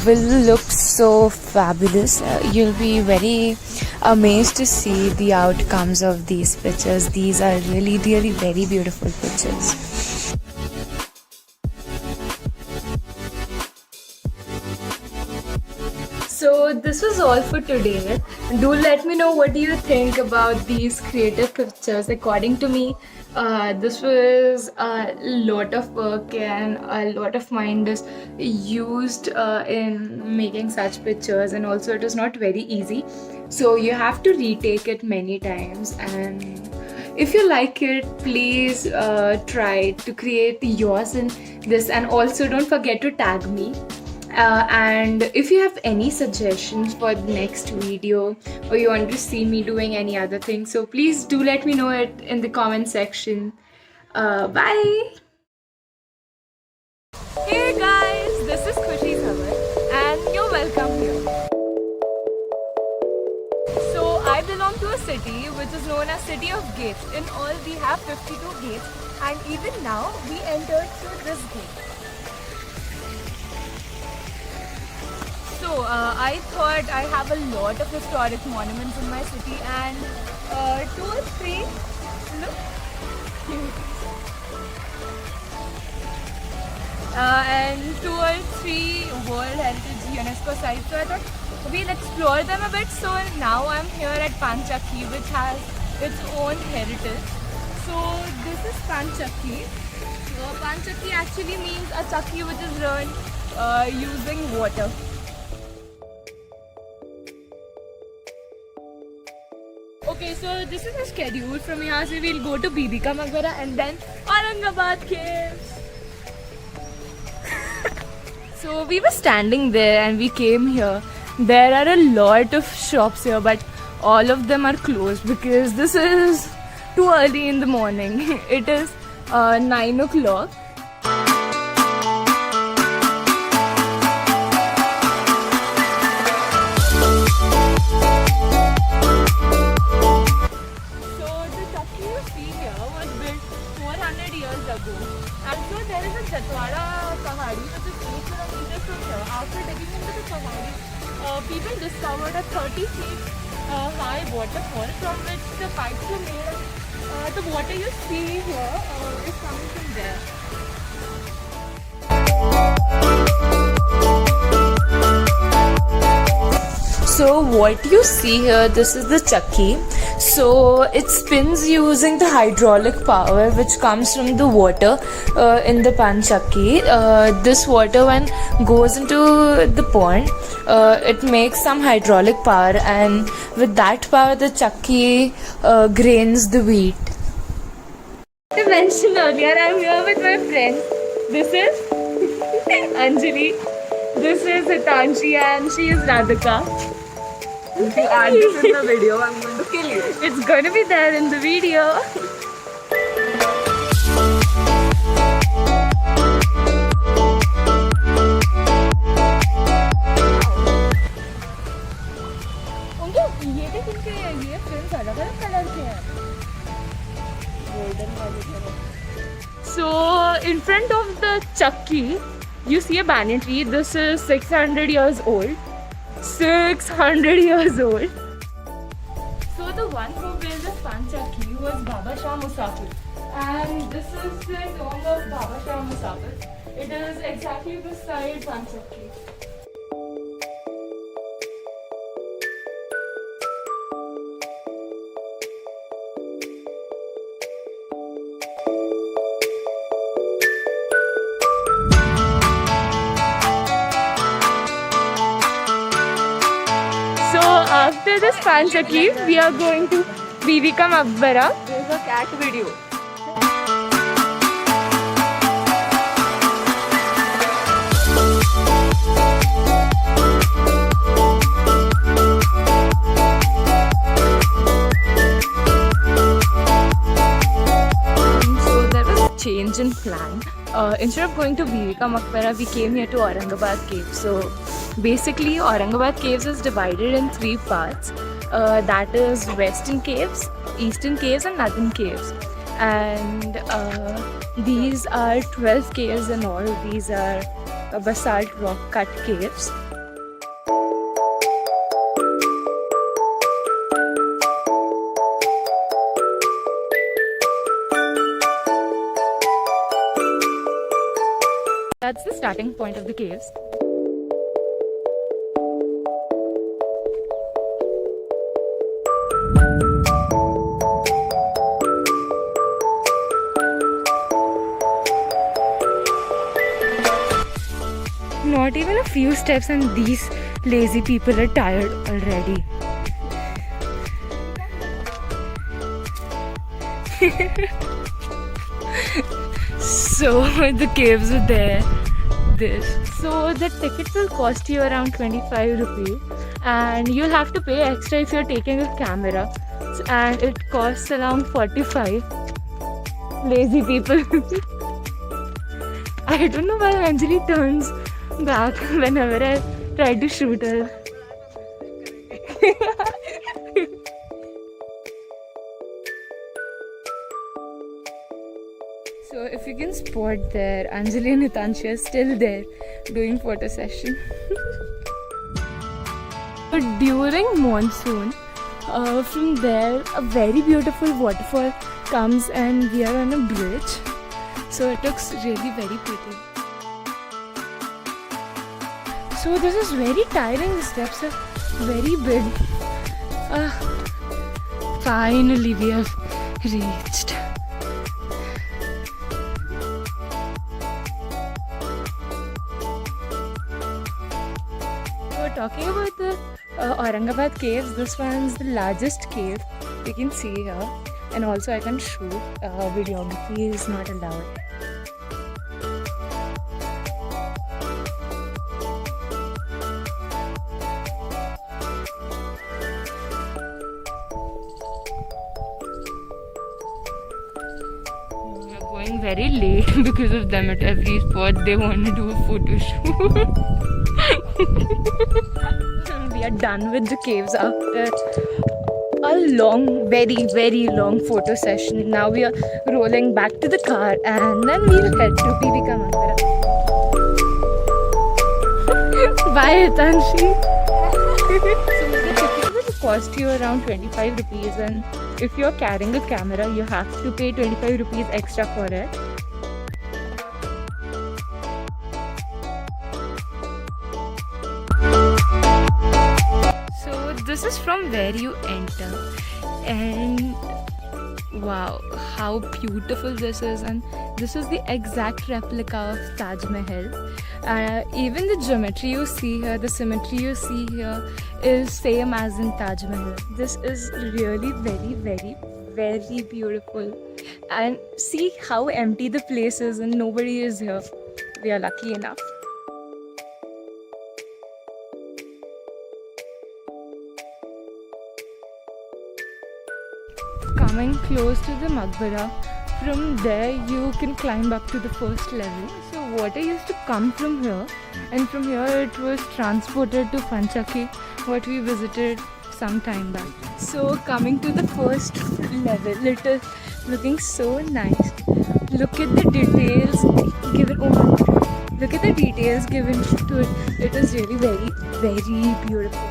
B: will look so fabulous. You'll be very amazed to see the outcomes of these pictures. These are really very beautiful pictures. So this was all for today. Do let me know what do you think about these creative pictures. According to me, this was a lot of work and a lot of mind is used in making such pictures, and also it is not very easy. So you have to retake it many times, and if you like it, please try to create yours in this, and also don't forget to tag me. And if you have any suggestions for the next video, or you want to see me doing any other thing, so please do let me know it in the comment section. Bye. Hey guys, this is Khushi Thavar and you're welcome here. So I belong to a city which is known as City of Gates. In all, we have 52 gates, and even now we entered through this gate. So I thought I have a lot of historic monuments in my city, and 2 or 3, look, and 2 or 3 World Heritage UNESCO sites. So I thought we'll explore them a bit. So now I'm here at Panchakki, which has its own heritage. So this is Panchakki. Panchakki actually means a chakki which is run using water. Okay, so this is the schedule. From here se we'll go to Bibi Ka Maqbara and then Aurangabad Caves. So we were standing there and we came here. There are a lot of shops here, but all of them are closed because this is too early in the morning. It is 9 o'clock. And so there is a Jatwada Pahadi, which is 8 kilometers from here. After digging into the Pahadi, people discovered a 30 feet high waterfall from which the pipes were made. The water you see here is coming from there. So what you see here, this is the chakki. So it spins using the hydraulic power which comes from the water in the Panchakki. This water, when goes into the pond, it makes some hydraulic power, and with that power the chakki grains the wheat. I mentioned earlier, I'm here with my friends. This is Anjali, this is Hitanshi, and she is Radhika.
D: If you add this in the video, I'm going to kill you.
B: It's going to be there in the video. So in front of the chakki, you see a banyan tree. This is 600 years old. 600 years old. So the one who built this Panchakki was Baba Shah Musafir, and this is the tomb of Baba Shah Musafir. It is exactly beside Panchakki. After this Panchakki, we are going to Bibi Ka Maqbara.
D: There's a cat video.
B: So there was a change in plan. Instead of going to Bibi Ka Maqbara, we came here to Aurangabad Caves. So basically, Aurangabad Caves is divided in 3 parts. That is Western Caves, Eastern Caves, and Northern Caves. And these are 12 caves in all. These are basalt rock cut caves. That's the starting point of the caves. Not even a few steps and these lazy people are tired already. So the caves are there. So the tickets will cost you around 25 rupees, and you'll have to pay extra if you're taking a camera. And it costs around 45. Lazy people. I don't know why Anjali turns back whenever I try to shoot her. So if you can spot there, Anjali and Hitanshu are still there doing photo session. But during monsoon, from there a very beautiful waterfall comes and we are on a bridge. So it looks really very pretty. So this is very tiring, the steps are very big. Finally we have reached. So talking about the Aurangabad caves, this one's the largest cave you can see here, and also I can shoot. Videography is not allowed. We are going very late because of them. At every spot they want to do a photo shoot. We are done with the caves after a long, very long photo session. Now we are rolling back to the car and then we'll head to Bibika Maqbara. Bye Hitanshi. So the ticket will cost you around 25 rupees, and if you're carrying a camera you have to pay 25 rupees extra for it. This is from where you enter, and wow, how beautiful this is. And this is the exact replica of Taj Mahal. Even the geometry you see here, the symmetry you see here is same as in Taj Mahal. This is really very beautiful. And see how empty the place is and nobody is here. We are lucky enough. Coming close to the Maqbara, from there you can climb up to the first level. So water used to come from here, and from here it was transported to Panchaki, what we visited some time back. So coming to the first level, it is looking so nice. Look at the details given. Oh my God. Look at the details given to it. It is really very beautiful.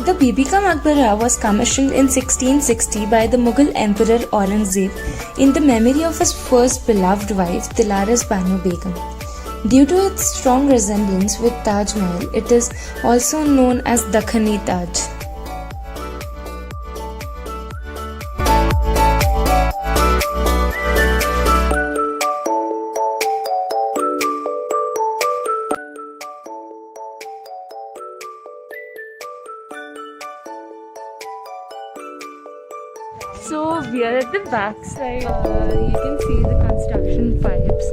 E: The Bibika Maqbara was commissioned in 1660 by the Mughal Emperor Aurangzeb in the memory of his first beloved wife, Dilaras Banu Begum. Due to its strong resemblance with Taj Mahal, it is also known as Dakhani Taj.
B: So we are at the back side. You can see the construction pipes.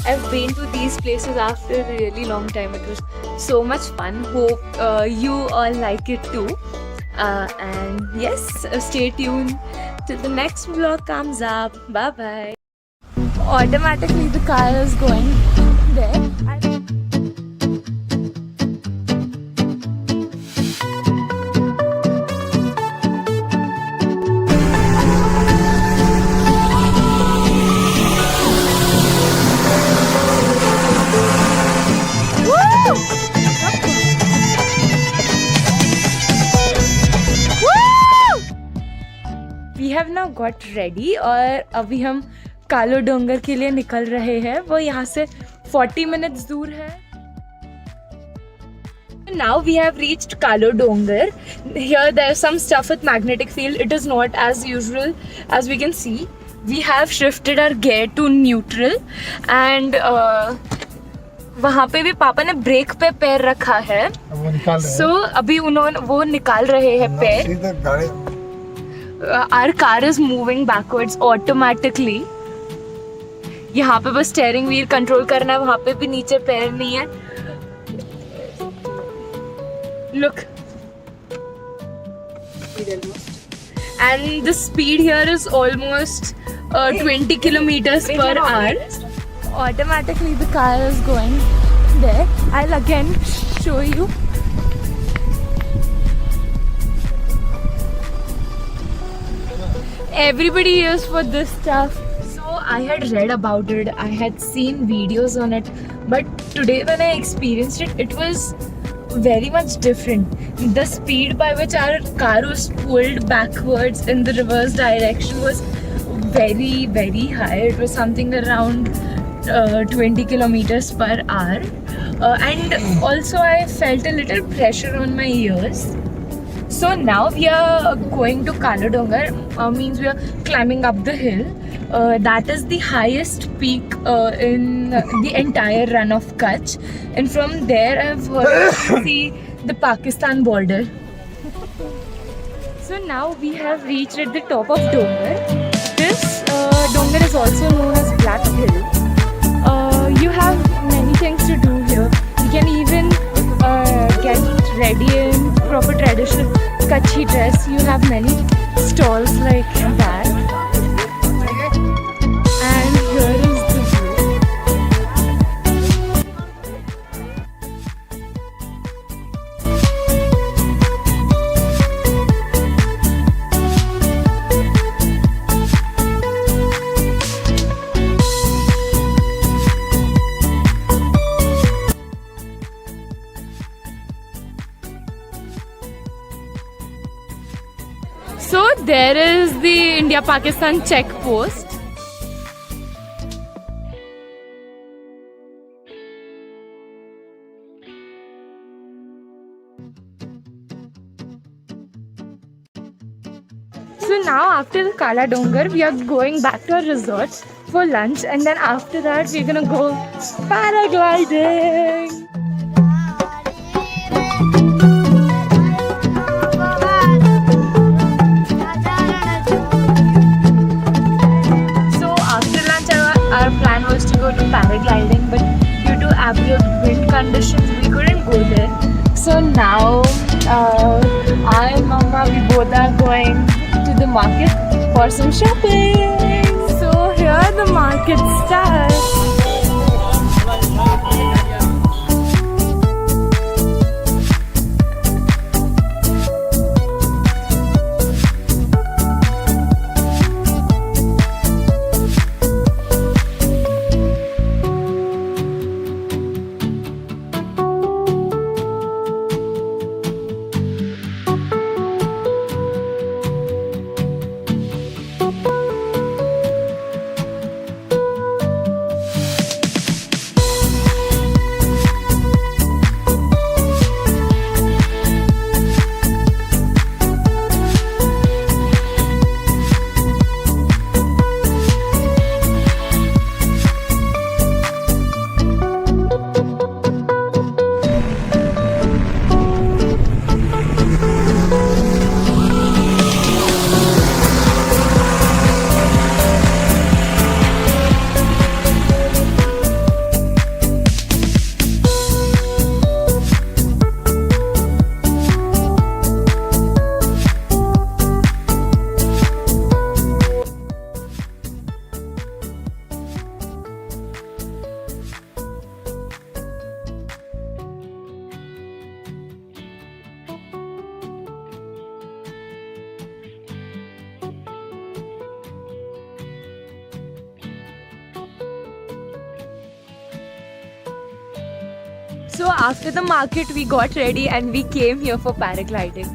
B: I've been to these places after a really long time. It was so much fun. Hope you all like it too. And yes, stay tuned till the next vlog comes up. Bye bye. Automatically the car is going there. We have now got ready और अभी हम कालो डोंगर के लिए निकल रहे हैं. वो यहाँ से 40 minutes दूर है. Now we have reached Kalo Dongar. Here there is some stuff with magnetic field. It is not as usual as we can see. we have shifted our gear to neutral and वहाँ पे भी पापा ने break पे पैर रखा है.
F: वो निकाल रहे हैं.
B: So अभी वो निकाल रहे हैं पैर.
F: सीधे गाड़ी.
B: Our car is moving backwards automatically. यहाँ पे बस स्टेयरिंग व्हील कंट्रोल करना है, वहाँ पे भी नीचे पैर नहीं है. Look. And the speed here is almost 20 kilometers per hour. Automatically the car is going there. I'll again show you. Everybody is for this stuff. So I had read about it, I had seen videos on it, but today when I experienced it, it was very much different. The speed by which our car was pulled backwards in the reverse direction was very, very high. It was something around 20 kilometers per hour. And also I felt a little pressure on my ears. So now we are going to Kaladongar, means we are climbing up the hill. That is the highest peak in the entire run of Kutch. And from there I've heard to see the Pakistan border. So now we have reached at the top of Dongar. This Dongar is also known as Black Hill. You have many things to do here. You can even get ready in proper traditional Kutchi dress. You have many stalls like that. And here is the So there is the India-Pakistan check post. So now after the Kala Dongar, we are going back to our resort for lunch, and then after that we're gonna go paragliding. Our plan was to go to paragliding, but due to absolute wind conditions, we couldn't go there. So now, I and Mama, we both are going to the market for some shopping. So here the market starts. So after the market we got ready and we came here for paragliding.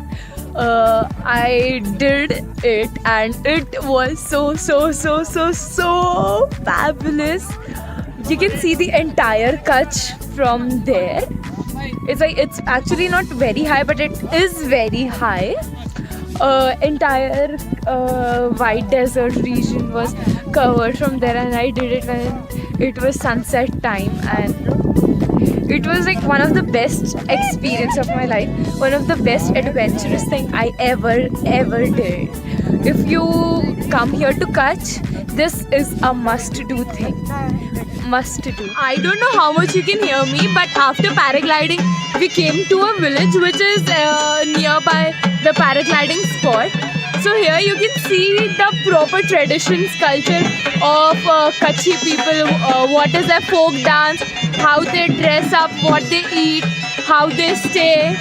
B: I did it and it was so fabulous. You can see the entire Kutch from there. It's actually not very high, but it is very high. Entire white desert region was cover from there, and I did it when it was sunset time, and it was like one of the best experience of my life, one of the best adventurous thing I ever did. If you come here to Kutch, this is a must-do thing. Must-do. I don't know how much you can hear me, but after paragliding, we came to a village which is nearby the paragliding spot. So here you can see the proper traditions, culture of Kutchi people, what is their folk dance, how they dress up, what they eat, how they stay.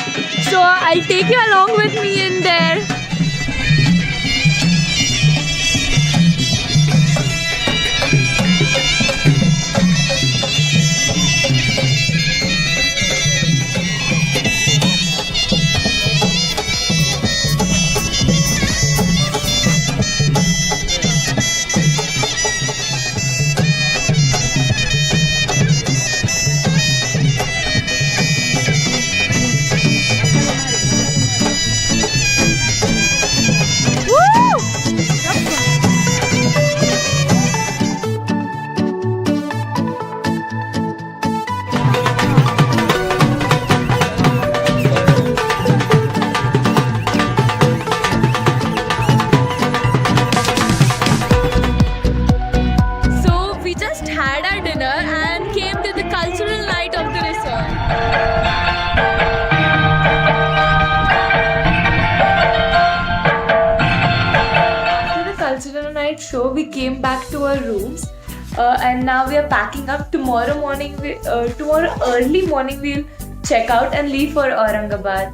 B: So I'll take you along with me in there. Show we came back to our rooms and now we are packing up. Tomorrow early morning we'll check out and leave for Aurangabad.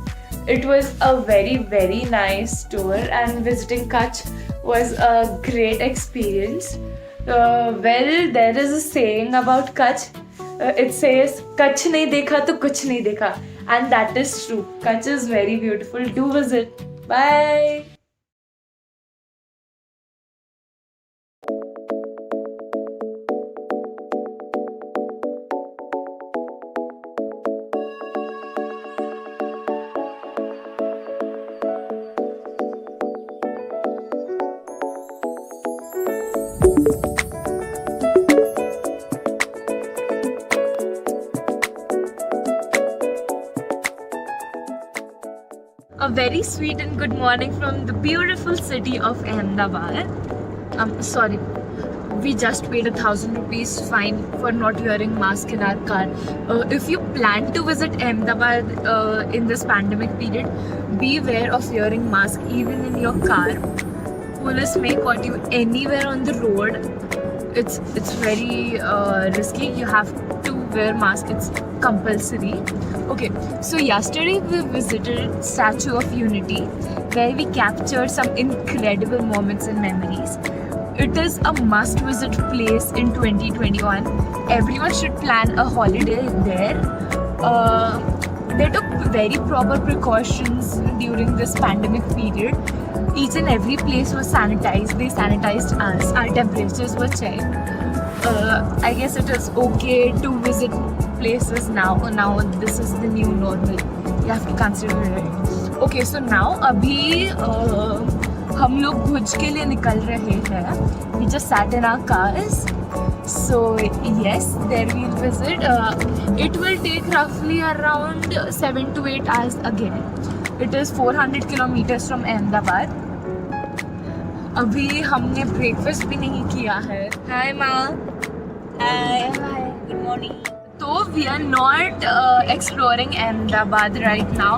B: It was a very nice tour and visiting Kutch was a great experience. Well, there is a saying about Kutch. It says Kutch nahi dekha to kuch nahi dekha, and that is true. Kutch is very beautiful. Do visit. Bye. A very sweet and good morning from the beautiful city of Ahmedabad. Sorry, we just paid 1,000 rupees fine for not wearing mask in our car. If you plan to visit Ahmedabad in this pandemic period, beware of wearing mask even in your car. Police may caught you anywhere on the road. It's very risky. You have to wear mask. It's compulsory. Okay, so yesterday we visited Statue of Unity, where we captured some incredible moments and memories. It is a must-visit place in 2021. Everyone should plan a holiday there. They took very proper precautions during this pandemic period. Each and every place was sanitized. They sanitized us. Our temperatures were checked. I guess it is okay to visit places now. Now this is the new normal. You have to consider it. Okay, so now अभी हम लोग भुज के लिए निकल रहे हैं. We just sat in our cars. So yes, there we'll visit. It will take roughly around 7 to 8 hours again. It is 400 kilometers from Ahmedabad. अभी हमने ब्रेकफास्ट भी नहीं किया है. Hi माँ. Hi. Good morning. So we are not exploring Ahmedabad right now.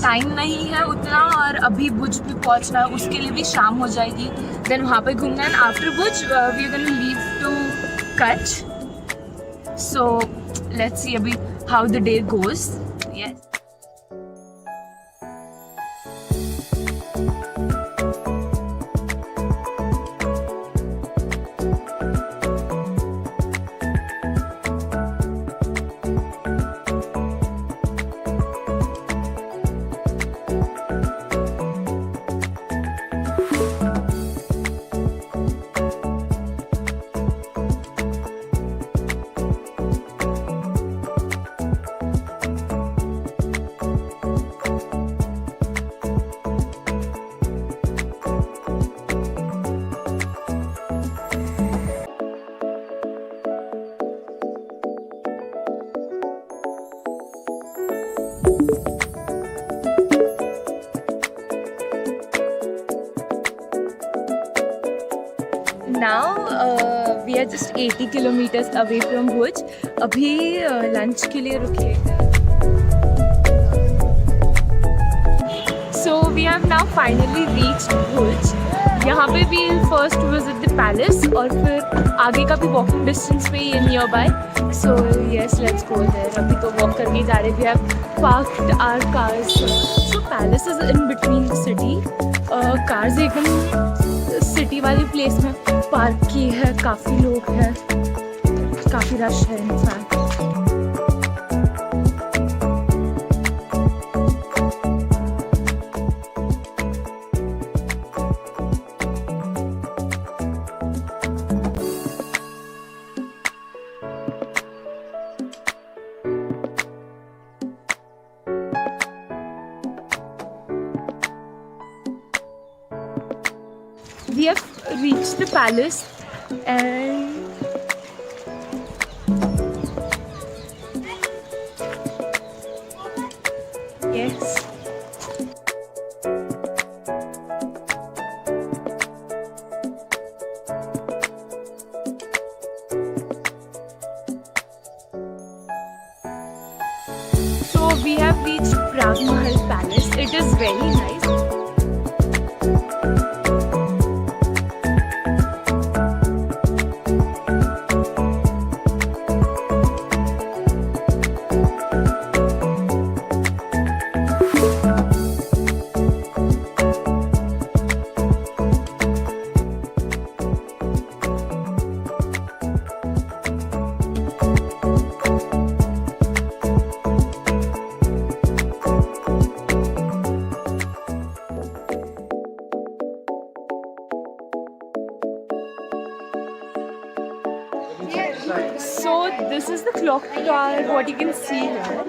B: Time नहीं है उतना और अभी भुज भी पहुंचना है. उसके लिए भी शाम हो जाएगी. Then वहाँ पे घूमना है. After Bhuj we are going to leave to Kutch. So let's see अभी how the day goes. Yes. are just 80 kilometers away from Bhuj. अभी lunch के लिए रुके हैं. So we have now finally reached Bhuj. यहाँ पे भी first visit the palace और फिर आगे का भी walking distance पे ही है nearby. So yes, let's go there. अभी तो walk करके जा रहे हैं. We have parked our cars. So palace is in between the city. Cars एकदम city वाली place में park की है. काफ़ी लोग हैं. काफ़ी rush है in fact. We have reached the palace and yes. So we have reached Prag Mahal Palace. It is very nice. So this is the clock tower, what you can see here.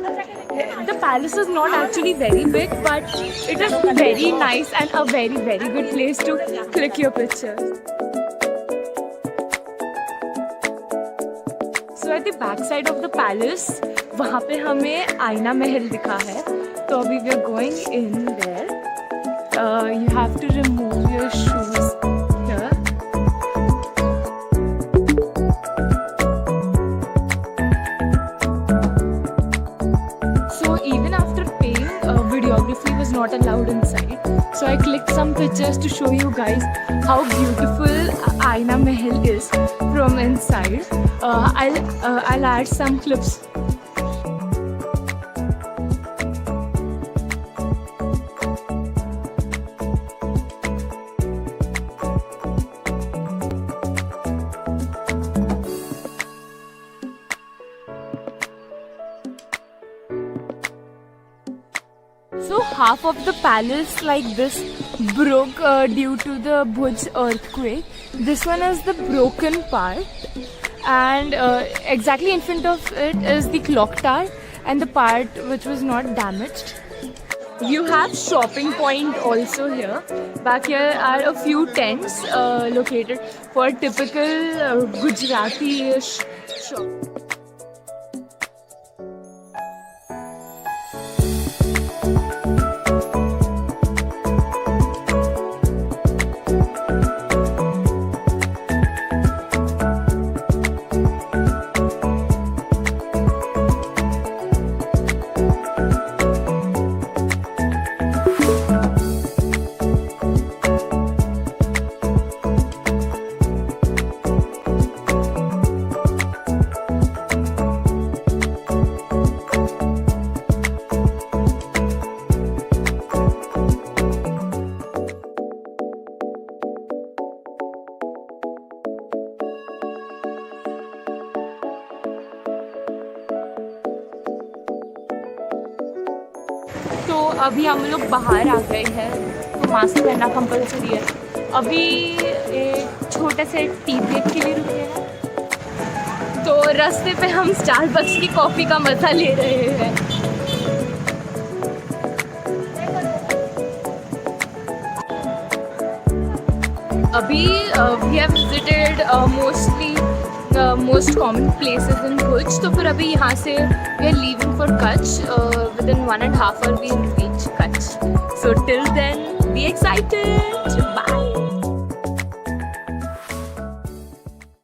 B: The palace is not actually very big, but it is very nice and a very good place to click your pictures. So at the back side of the palace, वहाँ पे हमें आईना महल दिखा है. तो अभी we are going in there. You have to remove your shoes here. Videography was not allowed inside, so I clicked some pictures to show you guys how beautiful Aina Mahal is from inside. I'll add some clips. So half of the palace like this broke due to the Bhuj earthquake. This one is the broken part, and exactly in front of it is the clock tower and the part which was not damaged. You have shopping point also here. Back here are a few tents located for typical Gujarati-ish shop. तो अभी हम लोग बाहर आ गए हैं, तो mask पहनना compulsory है. अभी एक छोटे से टी ब्रेक के लिए रुके हैं, तो रास्ते पे हम स्टारबक्स की कॉफ़ी का मज़ा ले रहे हैं. अभी we have visited mostly most common places in Bhuj. तो फिर अभी यहाँ से we are leaving for Kutch. Within 1.5 hours we will reach Kutch. So till then, be excited. Bye.